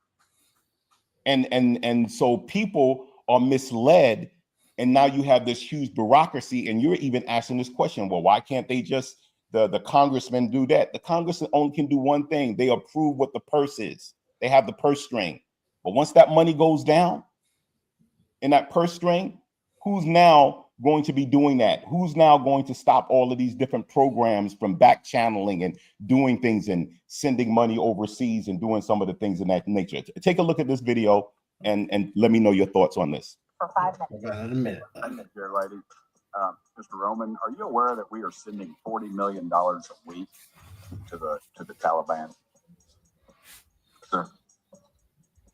And so people are misled, and now you have this huge bureaucracy, and you're even asking this question, well, why can't they just, the congressmen do that? The congressman only can do one thing. They approve what the purse is. They have the purse string. But once that money goes down in that purse string, who's now going to be doing that? Who's now going to stop all of these different programs from back channeling and doing things and sending money overseas and doing some of the things in that nature? Take a look at this video and let me know your thoughts on this. For 5 minutes. In a minute. Dear lady, Mr. Roman, are you aware that we are sending $40 million a week to the Taliban? Sir.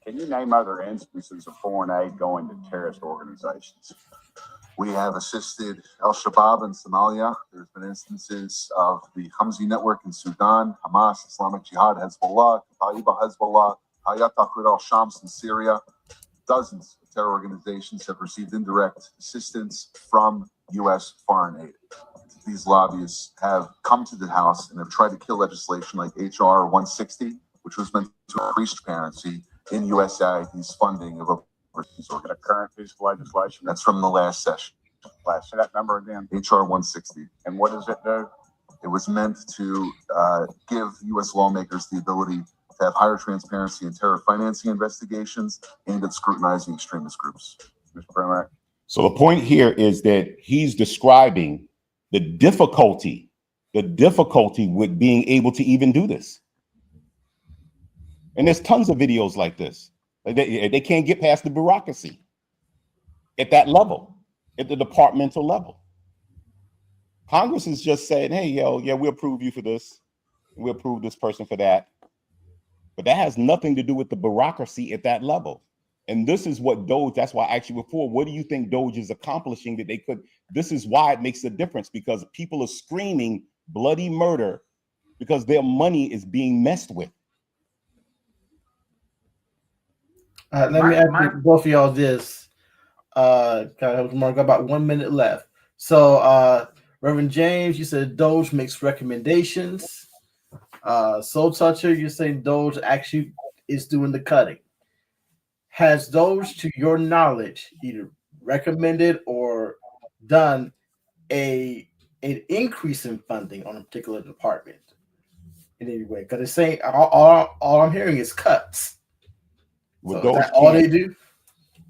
Can you name other instances of foreign aid going to terrorist organizations? We have assisted al-Shabaab in Somalia. There's been instances of the Hamzi network in Sudan, Hamas, Islamic Jihad, Hezbollah, Taiba Hezbollah, Hayat Tahrir al-Shams in Syria. Dozens of terror organizations have received indirect assistance from U.S. foreign aid. These lobbyists have come to the House and have tried to kill legislation like H.R. 160, which was meant to increase transparency in USAID's funding of overseas organizations. A current piece of legislation? That's from the last session. Say that number again. H.R. 160. And what does it do? It was meant to give U.S. lawmakers the ability to have higher transparency in terror financing investigations aimed at scrutinizing extremist groups. Mr. President. So the point here is that he's describing the difficulty with being able to even do this. And there's tons of videos like this. They can't get past the bureaucracy at that level, at the departmental level. Congress has just said, hey, yeah, we approve you for this. We approve this person for that. But that has nothing to do with the bureaucracy at that level. And this is what DOGE, that's why I asked you before, what do you think DOGE is accomplishing that they could? This is why it makes a difference, because people are screaming bloody murder because their money is being messed with. Let me ask both of y'all this. Got about 1 minute left. So, Reverend James, you said DOGE makes recommendations. Soul Toucher, you're saying DOGE actually is doing the cutting. Has DOGE, to your knowledge, either recommended or done an increase in funding on a particular department in any way? Because it's saying all I'm hearing is cuts. Well, So is that all they do?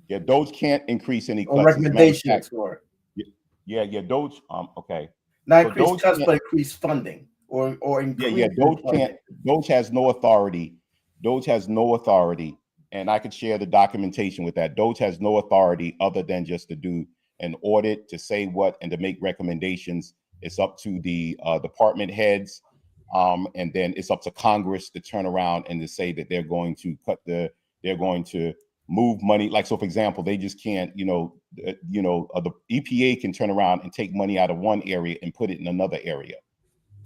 Yeah, DOGE can't increase any Or cuts. recommendations for it? Yeah, DOGE. Okay. Not So increase DOGE cuts, can't- but increase funding or increase. Yeah, DOGE can't. DOGE has no authority. DOGE has no authority, and I could share the documentation with that. DOGE has no authority other than just to do an audit, to say what, and to make recommendations. It's up to the department heads, and then it's up to Congress to turn around and to say that they're going to they're going to move money. Like, so for example, they just can't, the EPA can turn around and take money out of one area and put it in another area.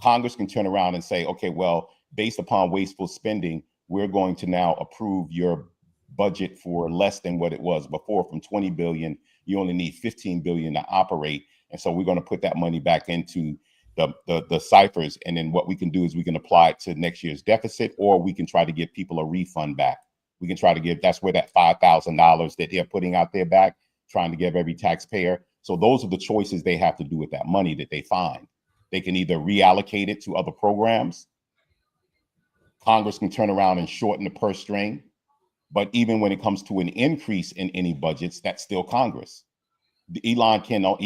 Congress can turn around and say, okay, well, based upon wasteful spending, we're going to now approve your budget for less than what it was before. From 20 billion, you only need 15 billion to operate. And so we're going to put that money back into the ciphers. And then what we can do is we can apply it to next year's deficit, or we can try to give people a refund back. We can try to give, that's where that $5,000 that they're putting out there back, trying to give every taxpayer. So those are the choices they have to do with that money that they find. They can either reallocate it to other programs. Congress can turn around and shorten the purse string. But even when it comes to an increase in any budgets, that's still Congress. Elon cannot,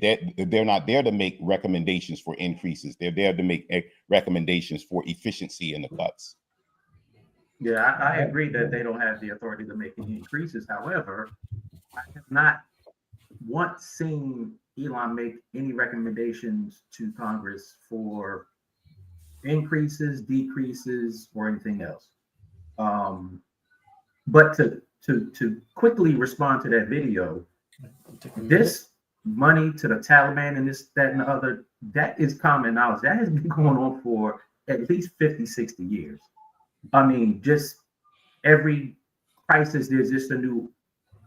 they're not there to make recommendations for increases. They're there to make recommendations for efficiency in the cuts. Yeah, I agree that they don't have the authority to make any increases. However, I have not once seen Elon make any recommendations to Congress for increases, decreases, or anything else. But to quickly respond to that video, this money to the Taliban and this, that, and the other, that is common knowledge. That has been going on for at least 50, 60 years. I mean, just every crisis, there's just a new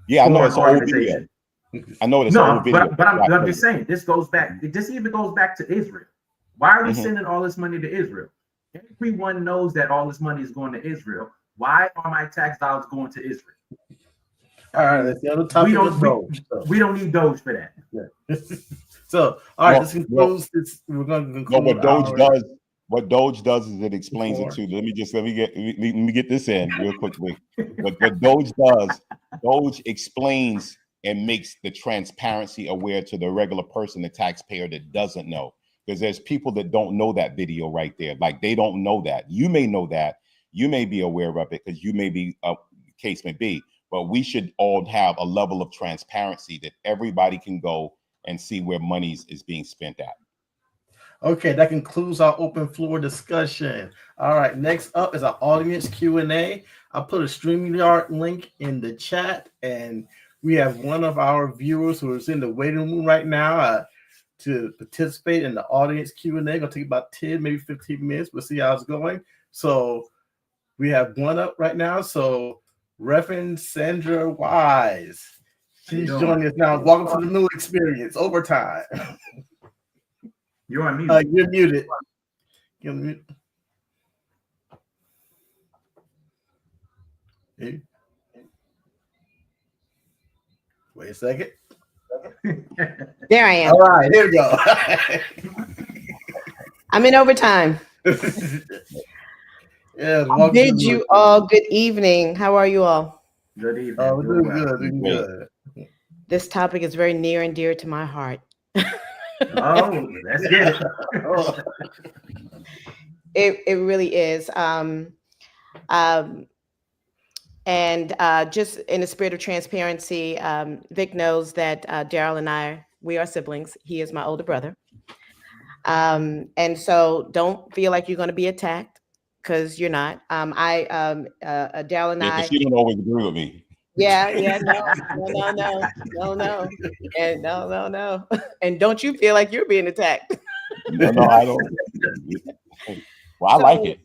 I know it's an old video. I know it's an old video. But I'm just saying, this goes back, this even goes back to Israel. Why are we sending all this money to Israel? Everyone knows that all this money is going to Israel. Why are my tax dollars going to Israel? All right, that's the other topic. We don't need DOGE for that. Yeah. So, all right, this concludes this. We're going to conclude. What DOGE does is it explains it to. Let me get this in real quickly. What DOGE does, DOGE explains and makes the transparency aware to the regular person, the taxpayer that doesn't know. Because there's people that don't know that video right there. Like, they don't know that. You may know that. You may be aware of it because you may be, case may be. But we should all have a level of transparency that everybody can go and see where money is being spent at. Okay, that concludes our open floor discussion. All right, next up is our audience Q&A. I'll put a StreamYard link in the chat, and we have one of our viewers who is in the waiting room right now to participate in the audience Q&A. Gonna take about 10, maybe 15 minutes. We'll see how it's going. So we have one up right now. So Reverend Sandra Wise, she's joining us now. Welcome to the new experience, overtime. You're on mute. You're muted. You're muted. Hey. Wait a second. There I am. All right, here we go. I'm in overtime. Yeah, I bid you all good evening. How are you all? Good evening. Oh, doing good, doing good. This topic is very near and dear to my heart. Oh, let's get it. It really is. And just in the spirit of transparency, Vic knows that Daryl and I, we are siblings. He is my older brother. And so don't feel like you're going to be attacked, because you're not. Daryl and I. She don't always agree with me. Yeah, no. And no. And don't you feel like you're being attacked? No, I don't. Well, I like it.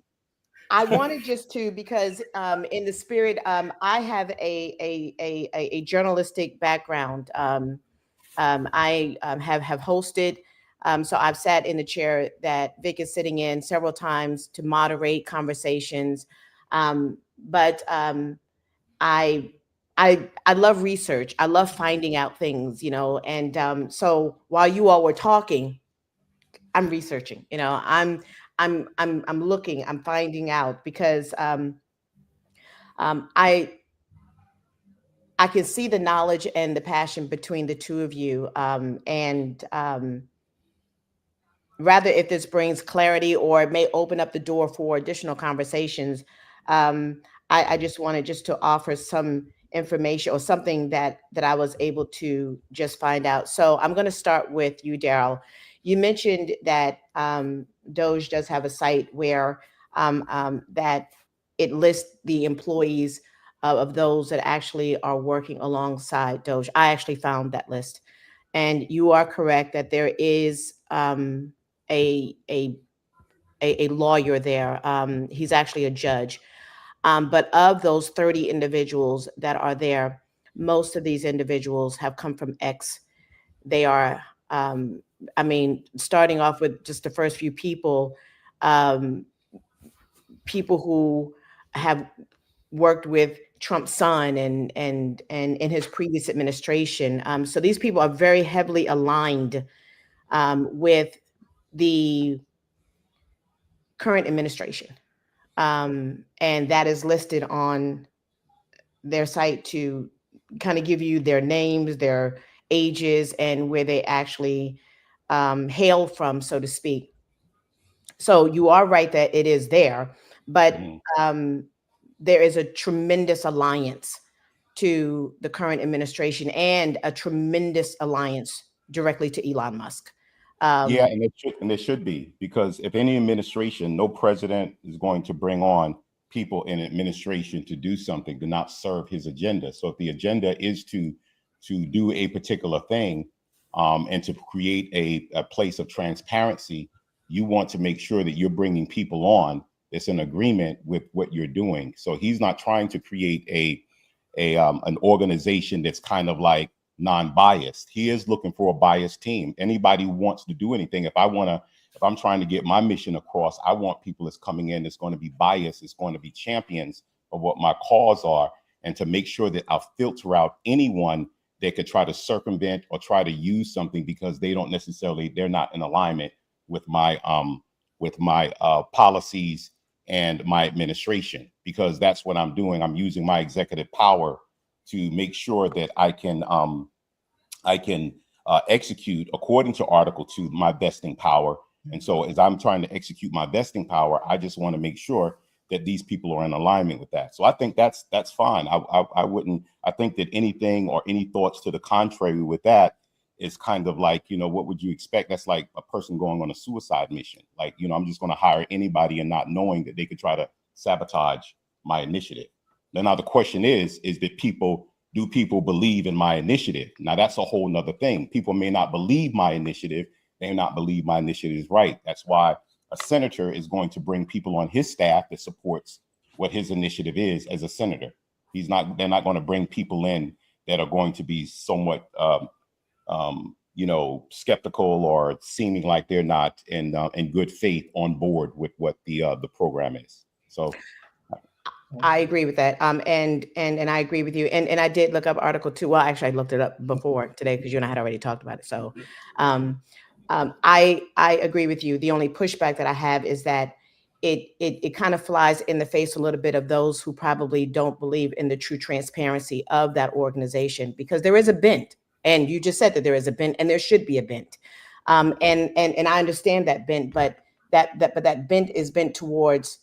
I wanted just to, because in the spirit, I have a journalistic background. I have hosted, so I've sat in the chair that Vic is sitting in several times to moderate conversations. But I I love research. I love finding out things, and so while you all were talking, I'm researching. I'm looking. I'm finding out because I can see the knowledge and the passion between the two of you, and rather if this brings clarity or it may open up the door for additional conversations, um, I just wanted just to offer some information or something that I was able to just find out. So I'm going to start with you, Daryl. You mentioned that DOGE does have a site where that it lists the employees of those that actually are working alongside DOGE. I actually found that list, and you are correct that there is a a a lawyer there. He's actually a judge. But of those 30 individuals that are there, most of these individuals have come from X. They are, I mean, starting off with just the first few people, um, people who have worked with Trump's son and in his previous administration. So these people are very heavily aligned with the current administration. And that is listed on their site to kind of give you their names, their ages, and where they actually hail from, so to speak. So you are right that it is there, but there is a tremendous alliance to the current administration and a tremendous alliance directly to Elon Musk. Yeah, and it should be, because if any administration, no president is going to bring on people in administration to do something to not serve his agenda. So if the agenda is to do a particular thing, and to create a place of transparency, you want to make sure that you're bringing people on that's in agreement with what you're doing. So he's not trying to create an organization that's kind of like non-biased. He is looking for a biased team. Anybody who wants to do anything, if I'm trying to get my mission across, I want people that's coming in that's going to be biased, it's going to be champions of what my cause are, and to make sure that I'll filter out anyone that could try to circumvent or try to use something because they're not in alignment with my policies and my administration, because that's what I'm doing. I'm using my executive power to make sure that I can execute according to Article 2, my vesting power. And so as I'm trying to execute my vesting power, I just want to make sure that these people are in alignment with that. So I think that's fine. I think that anything or any thoughts to the contrary with that is kind of like, what would you expect? That's like a person going on a suicide mission. Like, I'm just going to hire anybody and not knowing that they could try to sabotage my initiative. Now the question is that do people believe in my initiative? Now that's a whole nother thing. People may not believe my initiative. They may not believe my initiative is right. That's why a senator is going to bring people on his staff that supports what his initiative is as a senator. They're not going to bring people in that are going to be somewhat, skeptical or seeming like they're not in good faith on board with what the program is. So I agree with that. And I agree with you. And I did look up Article 2. Well, actually, I looked it up before today because you and I had already talked about it. So I agree with you. The only pushback that I have is that it kind of flies in the face a little bit of those who probably don't believe in the true transparency of that organization, because there is a bent. And you just said that there is a bent, and there should be a bent. And I understand that bent, but that bent is bent towards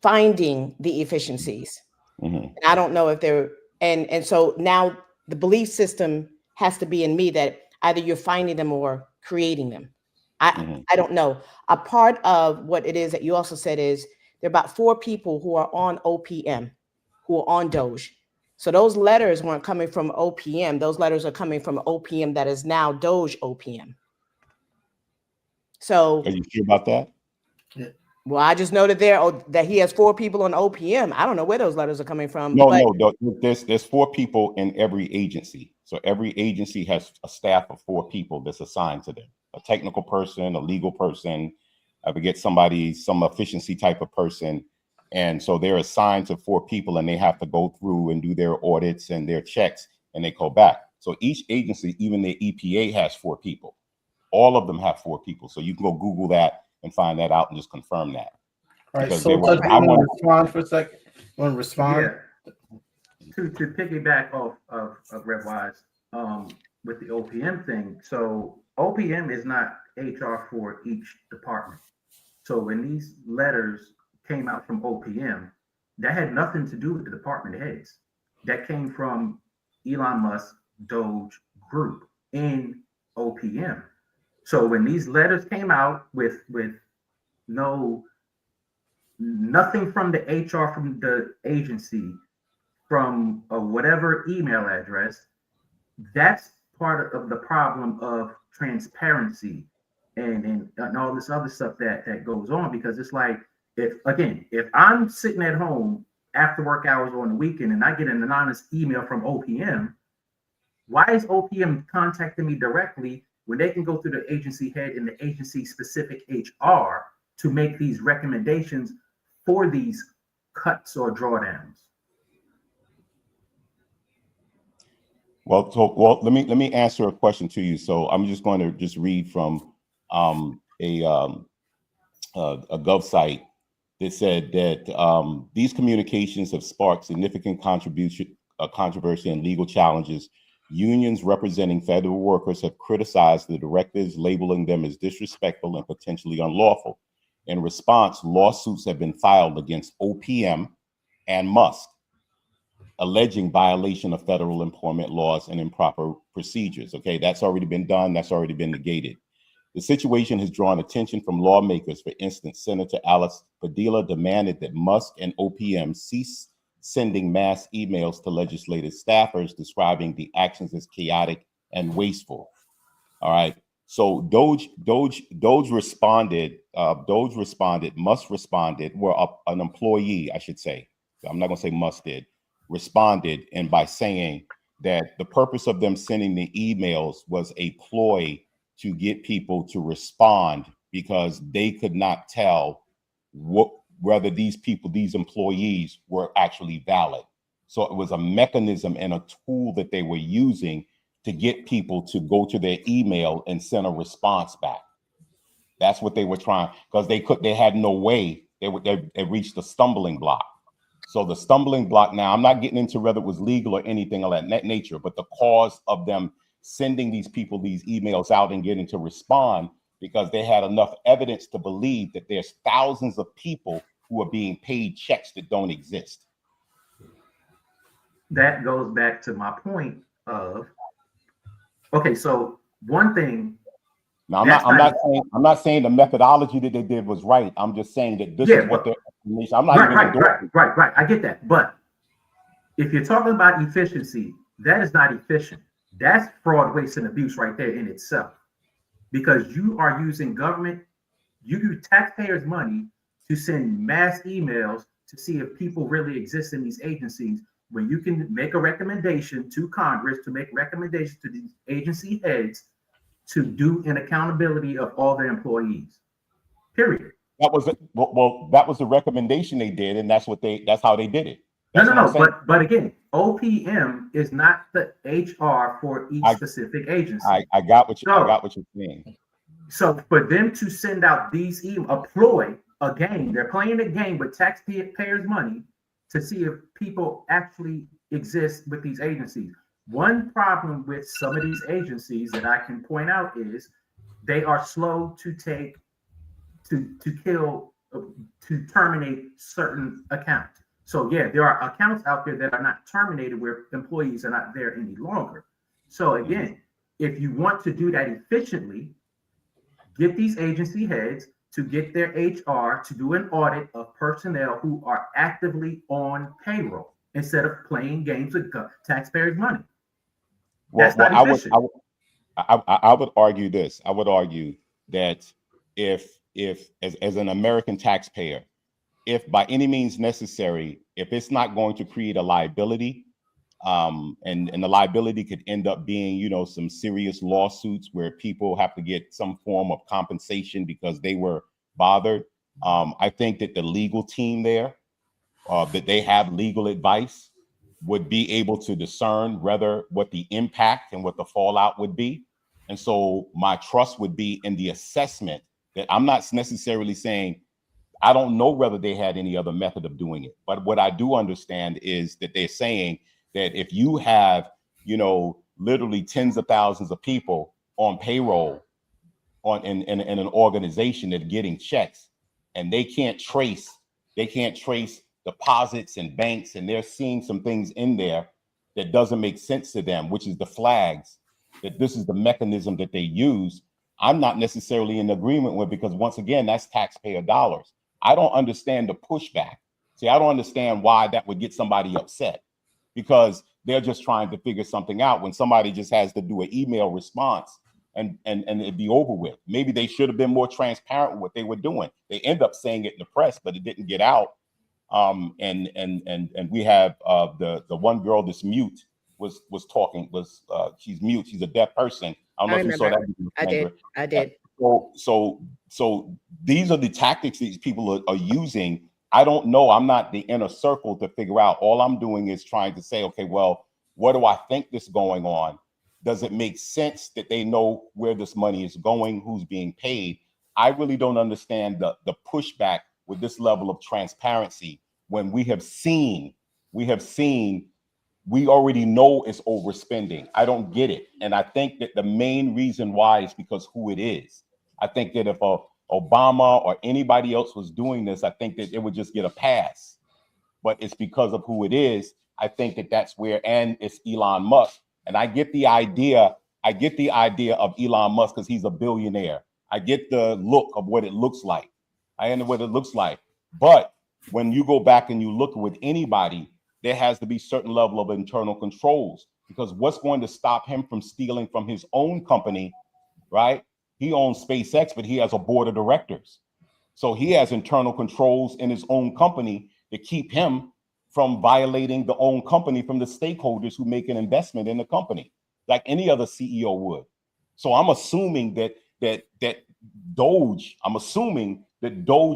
finding the efficiencies. And I don't know if they're, and so now the belief system has to be in me that either you're finding them or creating them. I don't know. A part of what it is that you also said is there are about 4 people who are on OPM, who are on DOGE. So those letters weren't coming from OPM. Those letters are coming from OPM that is now DOGE OPM. So are you sure about that? Well, I just know that that he has 4 people on OPM. I don't know where those letters are coming from. No, but no, there's 4 people in every agency. So every agency has a staff of 4 people that's assigned to them. A technical person, a legal person, I forget somebody, some efficiency type of person. And so they're assigned to 4 people and they have to go through and do their audits and their checks and they go back. So each agency, even the EPA, has 4 people. All of them have 4 people. So you can go Google that and find that out and just confirm that. All right, Because so they were, do you want to respond for a second? Want to respond? Yeah. To piggyback off of Red Wise, with the OPM thing. So OPM is not HR for each department. So when these letters came out from OPM, that had nothing to do with the department heads. That came from Elon Musk DOGE group in OPM. So when these letters came out with nothing from the HR from the agency, from whatever email address, that's part of the problem of transparency and all this other stuff that goes on. Because it's like, if I'm sitting at home after work hours or on the weekend and I get an anonymous email from OPM, why is OPM contacting me directly when they can go through the agency head and the agency specific HR to make these recommendations for these cuts or drawdowns? Well, let me answer a question to you. So I'm just going to just read from a Gov site that said that these communications have sparked significant controversy and legal challenges. Unions representing federal workers have criticized the directives, labeling them as disrespectful and potentially unlawful. In response, lawsuits have been filed against OPM and Musk, alleging violation of federal employment laws and improper procedures. Okay, that's already been done. That's already been negated. The situation has drawn attention from lawmakers. For instance, Senator Alice Padilla demanded that Musk and OPM cease sending mass emails to legislative staffers describing the actions as chaotic and wasteful. All right. So DOGE responded. Musk responded. Well, an employee, I should say. I'm not going to say Musk did. Responded, and by saying that the purpose of them sending the emails was a ploy to get people to respond because they could not tell whether these employees were actually valid. So it was a mechanism and a tool that they were using to get people to go to their email and send a response back. That's what they were trying, because they had no way. They reached a stumbling block. So the stumbling block, now I'm not getting into whether it was legal or anything of that nature, but the cause of them sending these people these emails out and getting to respond, because they had enough evidence to believe that there's thousands of people who are being paid checks that don't exist. That goes back to my point of, okay, so one thing. Now I'm not saying the methodology that they did was right. I'm just saying that this is what their explanation. I'm not right. I get that, but if you're talking about efficiency, that is not efficient. That's fraud, waste, and abuse right there in itself, because you are using you use taxpayers' money to send mass emails to see if people really exist in these agencies, when you can make a recommendation to Congress, to make recommendations to these agency heads to do an accountability of all their employees. Period. That was that was the recommendation they did, and that's how they did it. No. But again, OPM is not the HR for each specific agency. I got what you're saying. So for them to send out these a ploy, a game, they're playing a game with taxpayers' money to see if people actually exist with these agencies. One problem with some of these agencies that I can point out is they are slow to terminate certain accounts. So yeah, there are accounts out there that are not terminated where employees are not there any longer. So again, if you want to do that efficiently, get these agency heads to get their HR to do an audit of personnel who are actively on payroll instead of playing games with taxpayers' money. Well, I would argue this. I would argue that if if as an American taxpayer, if by any means necessary, if it's not going to create a liability, and the liability could end up being, you know, some serious lawsuits where people have to get some form of compensation because they were bothered. I think that the legal team there, that they have legal advice, would be able to discern whether what the impact and what the fallout would be. And so my trust would be in the assessment that I'm not necessarily saying, I don't know whether they had any other method of doing it. But what I do understand is that they're saying that if you have, you know, literally tens of thousands of people on payroll in an organization that are getting checks, and they can't trace deposits and banks, and they're seeing some things in there that doesn't make sense to them, which is the flags, that this is the mechanism that they use. I'm not necessarily in agreement with, because once again, that's taxpayer dollars. I don't understand the pushback. See, I don't understand why that would get somebody upset, because they're just trying to figure something out when somebody just has to do an email response and it'd be over with. Maybe they should have been more transparent with what they were doing. They end up saying it in the press, but it didn't get out. And we have the one girl that's mute was talking, she's mute, she's a deaf person. I don't know if you saw that. I did. So these are the tactics these people are using. I don't know. I'm not the inner circle to figure out. All I'm doing is trying to say, okay, well, what do I think is going on? Does it make sense that they know where this money is going, who's being paid? I really don't understand the pushback with this level of transparency when we already know it's overspending. I don't get it. And I think that the main reason why is because who it is. I think that if Obama or anybody else was doing this, I think that it would just get a pass. But it's because of who it is. I think that that's where, and it's Elon Musk. And I get the idea of Elon Musk because he's a billionaire. I get the look of what it looks like. I know what it looks like. But when you go back and you look with anybody, there has to be certain level of internal controls, because what's going to stop him from stealing from his own company, right? He owns SpaceX, but he has a board of directors. So he has internal controls in his own company to keep him from violating the own company from the stakeholders who make an investment in the company, like any other CEO would. So I'm assuming that DOGE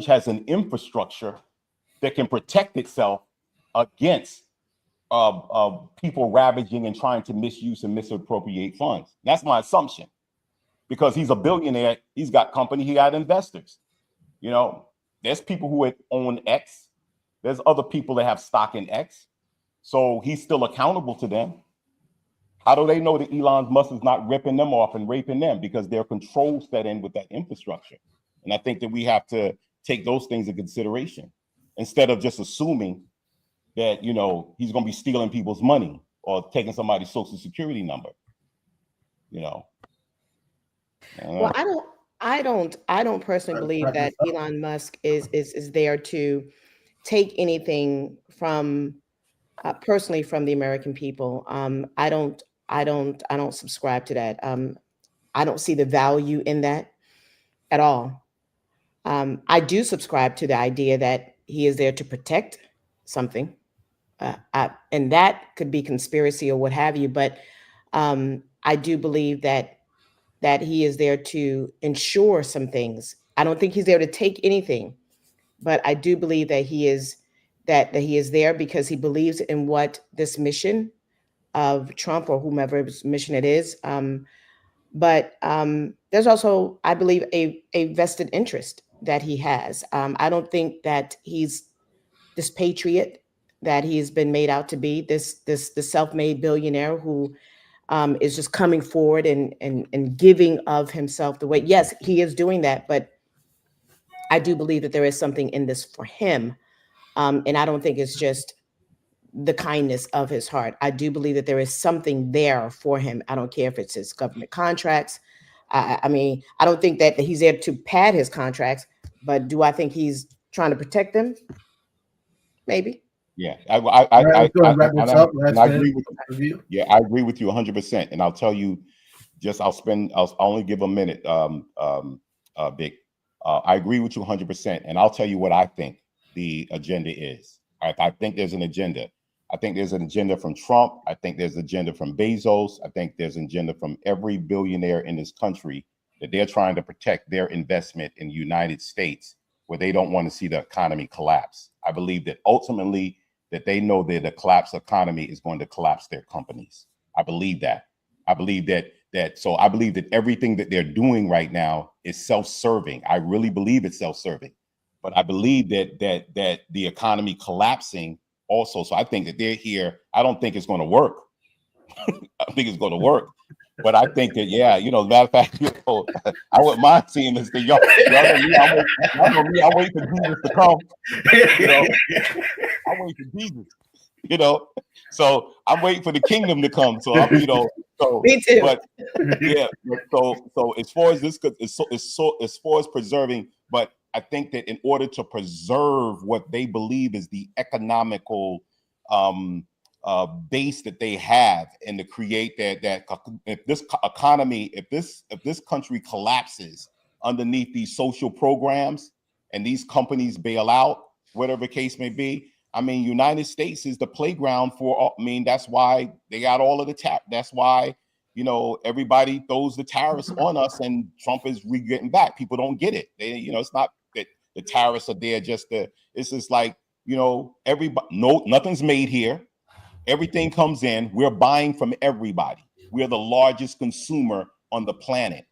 has an infrastructure that can protect itself against people ravaging and trying to misuse and misappropriate funds. That's my assumption, because he's a billionaire. He's got company. He got investors. You know, there's people who own X. There's other people that have stock in X. So he's still accountable to them. How do they know that Elon Musk is not ripping them off and raping them? Because there are controls set in with that infrastructure. And I think that we have to take those things in consideration instead of just assuming that, you know, he's going to be stealing people's money or taking somebody's social security number, you know. Well, I don't personally believe that Elon Musk is there to take anything from personally from the American people. I don't subscribe to that. I don't see the value in that at all. I do subscribe to the idea that he is there to protect something, and that could be conspiracy or what have you. But I do believe that he is there to ensure some things. I don't think he's there to take anything, but I do believe that he is there because he believes in what this mission of Trump or whomever's mission it is. But there's also, I believe, a vested interest that he has. I don't think that he's this patriot that he's been made out to be, this self-made billionaire who is just coming forward and giving of himself the way. Yes, he is doing that, but I do believe that there is something in this for him. And I don't think it's just the kindness of his heart. I do believe that there is something there for him. I don't care if it's his government contracts. I mean, I don't think that he's there to pad his contracts, but do I think he's trying to protect them? Maybe. Yeah, I agree with you. Yeah, I agree with you 100%. And I'll tell you, I'll only give a minute, Vic. I agree with you 100%. And I'll tell you what I think the agenda is. I think there's an agenda. I think there's an agenda from Trump. I think there's an agenda from Bezos. I think there's an agenda from every billionaire in this country that they're trying to protect their investment in the United States, where they don't want to see the economy collapse. I believe that ultimately that they know that the collapsed economy is going to collapse their companies. I believe that. I believe that everything that they're doing right now is self-serving. I really believe it's self-serving, but I believe that the economy collapsing also. So I think that they're here. I don't think it's going to work. I think it's going to work, but I think that, yeah, you know, as a matter of fact, you know, I wouldn't mind seeing this thing. Y'all know me, I'm waiting for Jesus to come. You know, I'm waiting for Jesus. You know, so I'm waiting for the kingdom to come. So I'm, you know, so me too. But yeah, so as far as this, as far as preserving, but I think that in order to preserve what they believe is the economical base that they have, and to create that if this economy, if this country collapses underneath these social programs and these companies bail out, whatever case may be. I mean, United States is the playground for, I mean, that's why they got all of the that's why, you know, everybody throws the tariffs on us, and Trump is getting back. People don't get it. They, you know, it's not that the tariffs are there just to, it's just like, you know, everybody, nothing's made here. Everything comes in. We're buying from everybody. We're the largest consumer on the planet.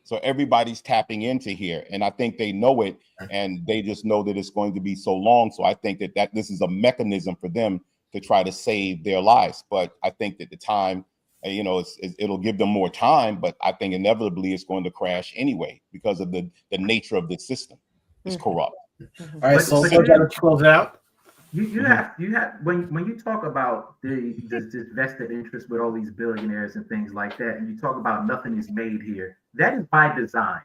So everybody's tapping into here, and I think they know it, and they just know that it's going to be so long. So I think that this is a mechanism for them to try to save their lives. But I think that the time, you know, it'll give them more time, but I think inevitably it's going to crash anyway because of the nature of the system. It's corrupt. All right, so we got to close out. You have when you talk about this vested interest with all these billionaires and things like that, and you talk about nothing is made here, that is by design.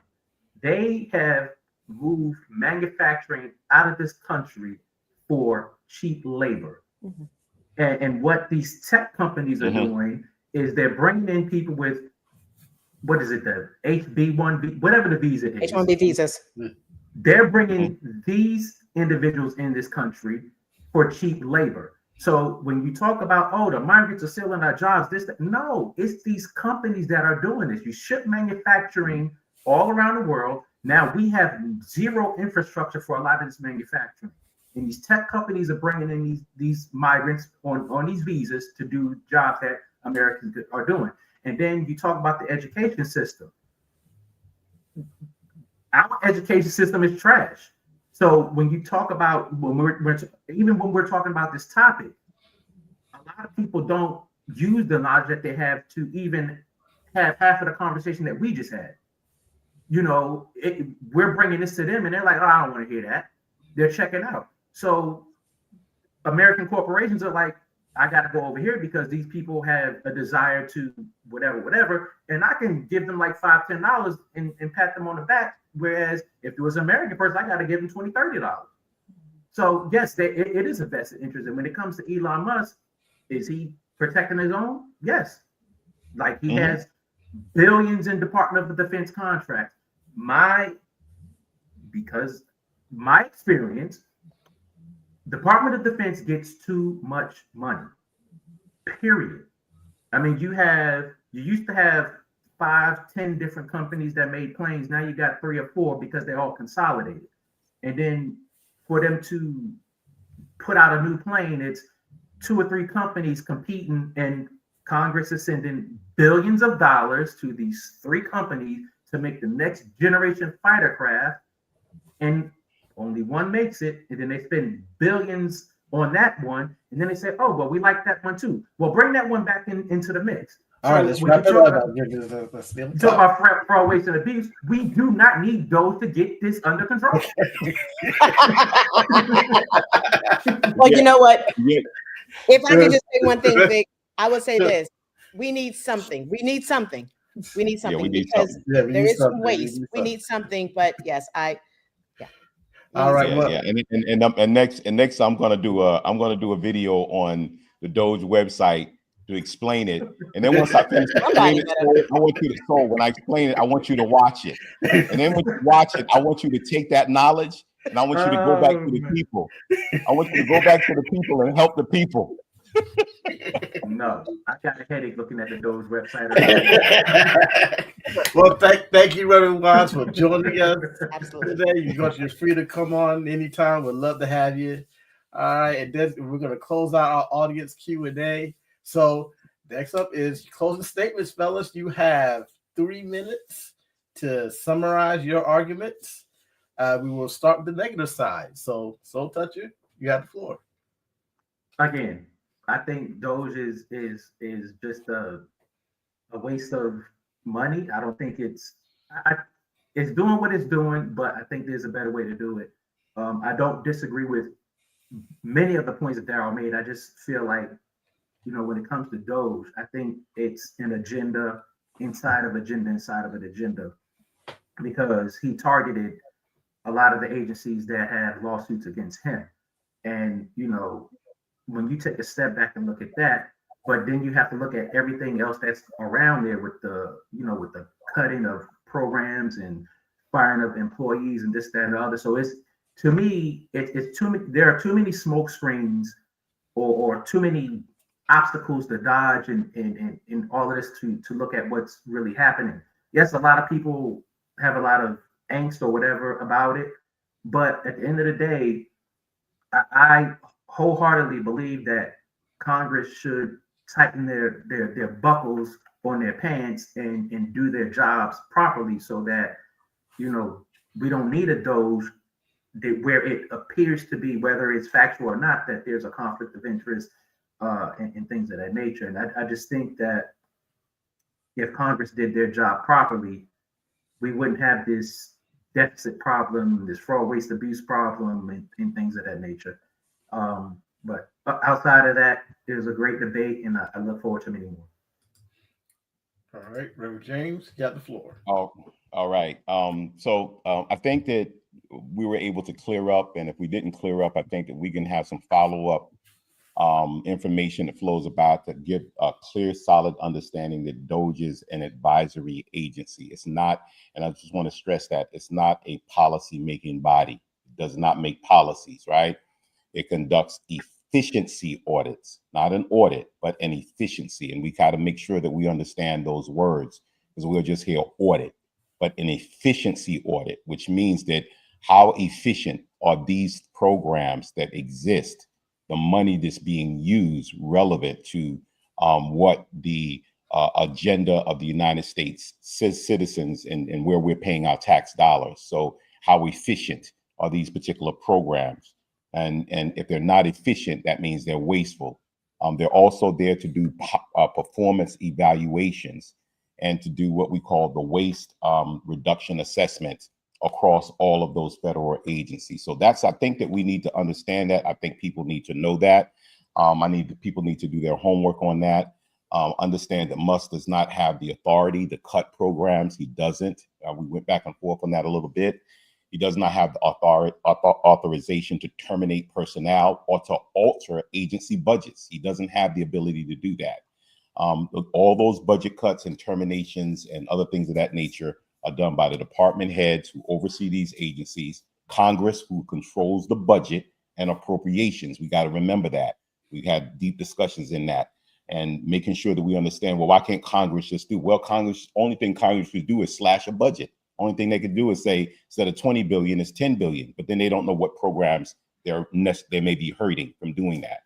They have moved manufacturing out of this country for cheap labor. Mm-hmm. And what these tech companies are doing is they're bringing in people with, what is it, the HB1B, whatever the visa is. H-1B visas. They're bringing these individuals in this country for cheap labor. So when you talk about, oh, the migrants are stealing our jobs, no, it's these companies that are doing this. You ship manufacturing all around the world. Now we have zero infrastructure for a lot of this manufacturing. And these tech companies are bringing in these migrants on these visas to do jobs that Americans are doing. And then you talk about the education system. Our education system is trash. So when you talk about, when we're talking about this topic, a lot of people don't use the knowledge that they have to even have half of the conversation that we just had. You know, we're bringing this to them, and they're like, oh, I don't want to hear that. They're checking out. So American corporations are like, I got to go over here because these people have a desire to whatever, and I can give them like $5, $10 and pat them on the back. Whereas if it was an American person, I got to give them $20, $30. So yes, it is a vested interest. And when it comes to Elon Musk, is he protecting his own? Yes. Like he has billions in Department of Defense contracts. Because my experience, Department of Defense gets too much money, period. I mean, you used to have 5, 10 different companies that made planes. Now you got 3 or 4 because they're all consolidated. And then for them to put out a new plane, it's 2 or 3 companies competing, and Congress is sending billions of dollars to these 3 companies to make the next generation fighter craft, and only one makes it, and then they spend billions on that one, and then they say, oh, well, we like that one too. Well, bring that one back into the mix. All right, let's wrap it up. Talk about fraud, waste, and abuse. We do not need those to get this under control. Well, you know what? If I could just say one thing, Vic, I would say this: we need something. We need something. We need something because there is some waste. We need something, but yes, All right. And next I'm gonna do a video on the DOGE website to explain it. And then once I finish explaining it, I want you to, so when I explain it, I want you to watch it. And then when you watch it, I want you to take that knowledge and I want you to go back to the people. I want you to go back to the people and help the people. No, I got a headache looking at the DOGE website. Well, thank you, Reverend Watts, for joining us Absolutely. today. You're free to come on anytime. We'd love to have you. All right, and then we're going to close out our audience Q&A. So next up is closing statements, fellas. You have 3 minutes to summarize your arguments. We will start with the negative side. So Soul Toucher, you have the floor. Again, I think DOGE is just a waste of money. I don't think it's doing what it's doing, but I think there's a better way to do it. I don't disagree with many of the points that Darryl made. I just feel like, when it comes to DOGE, I think it's an agenda inside of agenda inside of an agenda, because he targeted a lot of the agencies that have lawsuits against him. And, when you take a step back and look at that, but then you have to look at everything else that's around there with the, with the cutting of programs and firing of employees and this, that, and the other. So it's, to me, it's too many. There are too many smoke screens or too many obstacles to dodge and all of this to look at what's really happening. Yes, a lot of people have a lot of angst or whatever about it, but at the end of the day, I wholeheartedly believe that Congress should tighten their buckles on their pants and do their jobs properly, so that we don't need a DOGE where it appears to be, whether it's factual or not, that there's a conflict of interest and things of that nature. And I just think that if Congress did their job properly, we wouldn't have this deficit problem, this fraud, waste, abuse problem, and things of that nature. But outside of that, it was a great debate, and I look forward to many more. All right, Reverend James, you got the floor. Oh, all right. So I think that we were able to clear up, and if we didn't clear up, I think that we can have some follow-up information that flows about to give a clear, solid understanding that DOGE is an advisory agency. It's not, and I just want to stress that, it's not a policy-making body. It does not make policies, right? It conducts efficiency audits, not an audit, but an efficiency. And we got to make sure that we understand those words, because we'll just hear audit, but an efficiency audit, which means that how efficient are these programs that exist, the money that's being used relevant to what the agenda of the United States citizens and where we're paying our tax dollars. So how efficient are these particular programs? And if they're not efficient, that means they're wasteful. They're also there to do performance evaluations and to do what we call the waste reduction assessments across all of those federal agencies. So I think that we need to understand that. I think people need to know that. People need to do their homework on that. Understand that Musk does not have the authority to cut programs. He doesn't. We went back and forth on that a little bit. He does not have the authorization to terminate personnel or to alter agency budgets. He doesn't have the ability to do that. All those budget cuts and terminations and other things of that nature are done by the department heads who oversee these agencies, Congress, who controls the budget, and appropriations. We got to remember that. We had deep discussions in that, and making sure that we understand, well, why can't Congress just do? Well, only thing Congress could do is slash a budget. Only thing they could do is say, instead of 20 billion, it's 10 billion, but then they don't know what programs they may be hurting from doing that.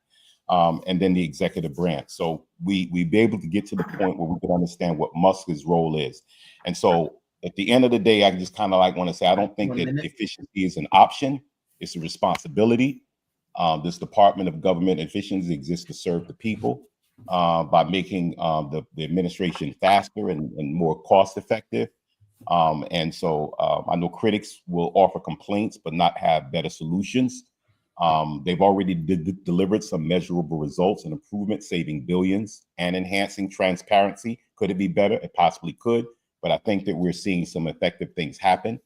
And then the executive branch. So we'd be able to get to the point where we can understand what Musk's role is. And so at the end of the day, I just kind of want to say, I don't think that efficiency is an option. It's a responsibility. This Department of Government Efficiency exists to serve the people by making the administration faster and more cost effective. And so I know critics will offer complaints, but not have better solutions. They've already delivered some measurable results and improvements, saving billions and enhancing transparency. Could it be better? It possibly could, but I think that we're seeing some effective things happen.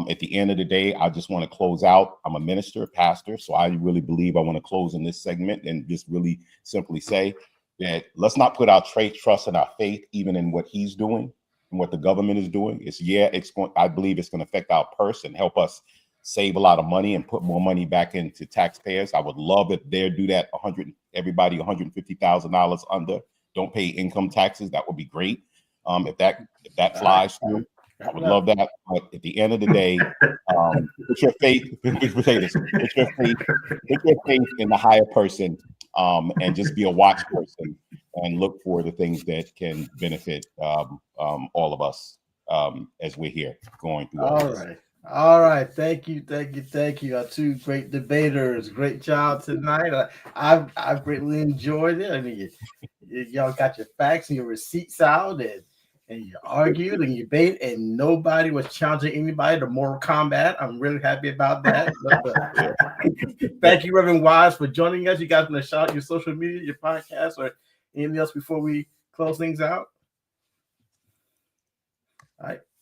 At the end of the day, I just want to close out. I'm a minister, a pastor, so I really believe I want to close in this segment and just really simply say that let's not put our trust and our faith even in what he's doing and what the government is doing. I believe it's going to affect our purse and help us save a lot of money and put more money back into taxpayers. I would love if they do that. Everybody $150,000 under, don't pay income taxes. That would be great. If that flies through, I would love that. But at the end of the day, put your faith in the higher person, and just be a watch person and look for the things that can benefit all of us as we're here going through all this. All right. Thank you. Our two great debaters. Great job tonight. I've greatly enjoyed it. I mean, y'all got your facts and your receipts out, and you argued and you debated, and nobody was challenging anybody to Mortal Kombat. I'm really happy about that. Thank you, Reverend Wise, for joining us. You guys want to shout out your social media, your podcast, or anything else before we close things out?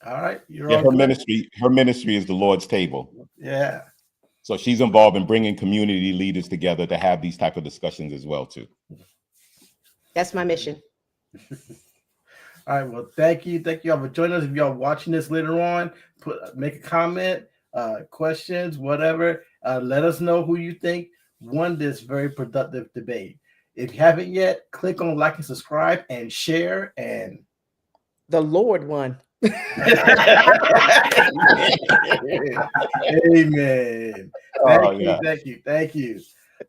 All right. Her ministry is the Lord's Table. Yeah. So she's involved in bringing community leaders together to have these type of discussions as well too. That's my mission. All right. Well, thank you all for joining us. If y'all watching this later on, make a comment, questions, whatever. Let us know who you think won this very productive debate. If you haven't yet, click on like and subscribe and share. And the Lord won. Amen. Thank you.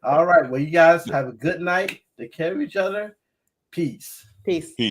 All right. Well, you guys have a good night. Take care of each other. Peace.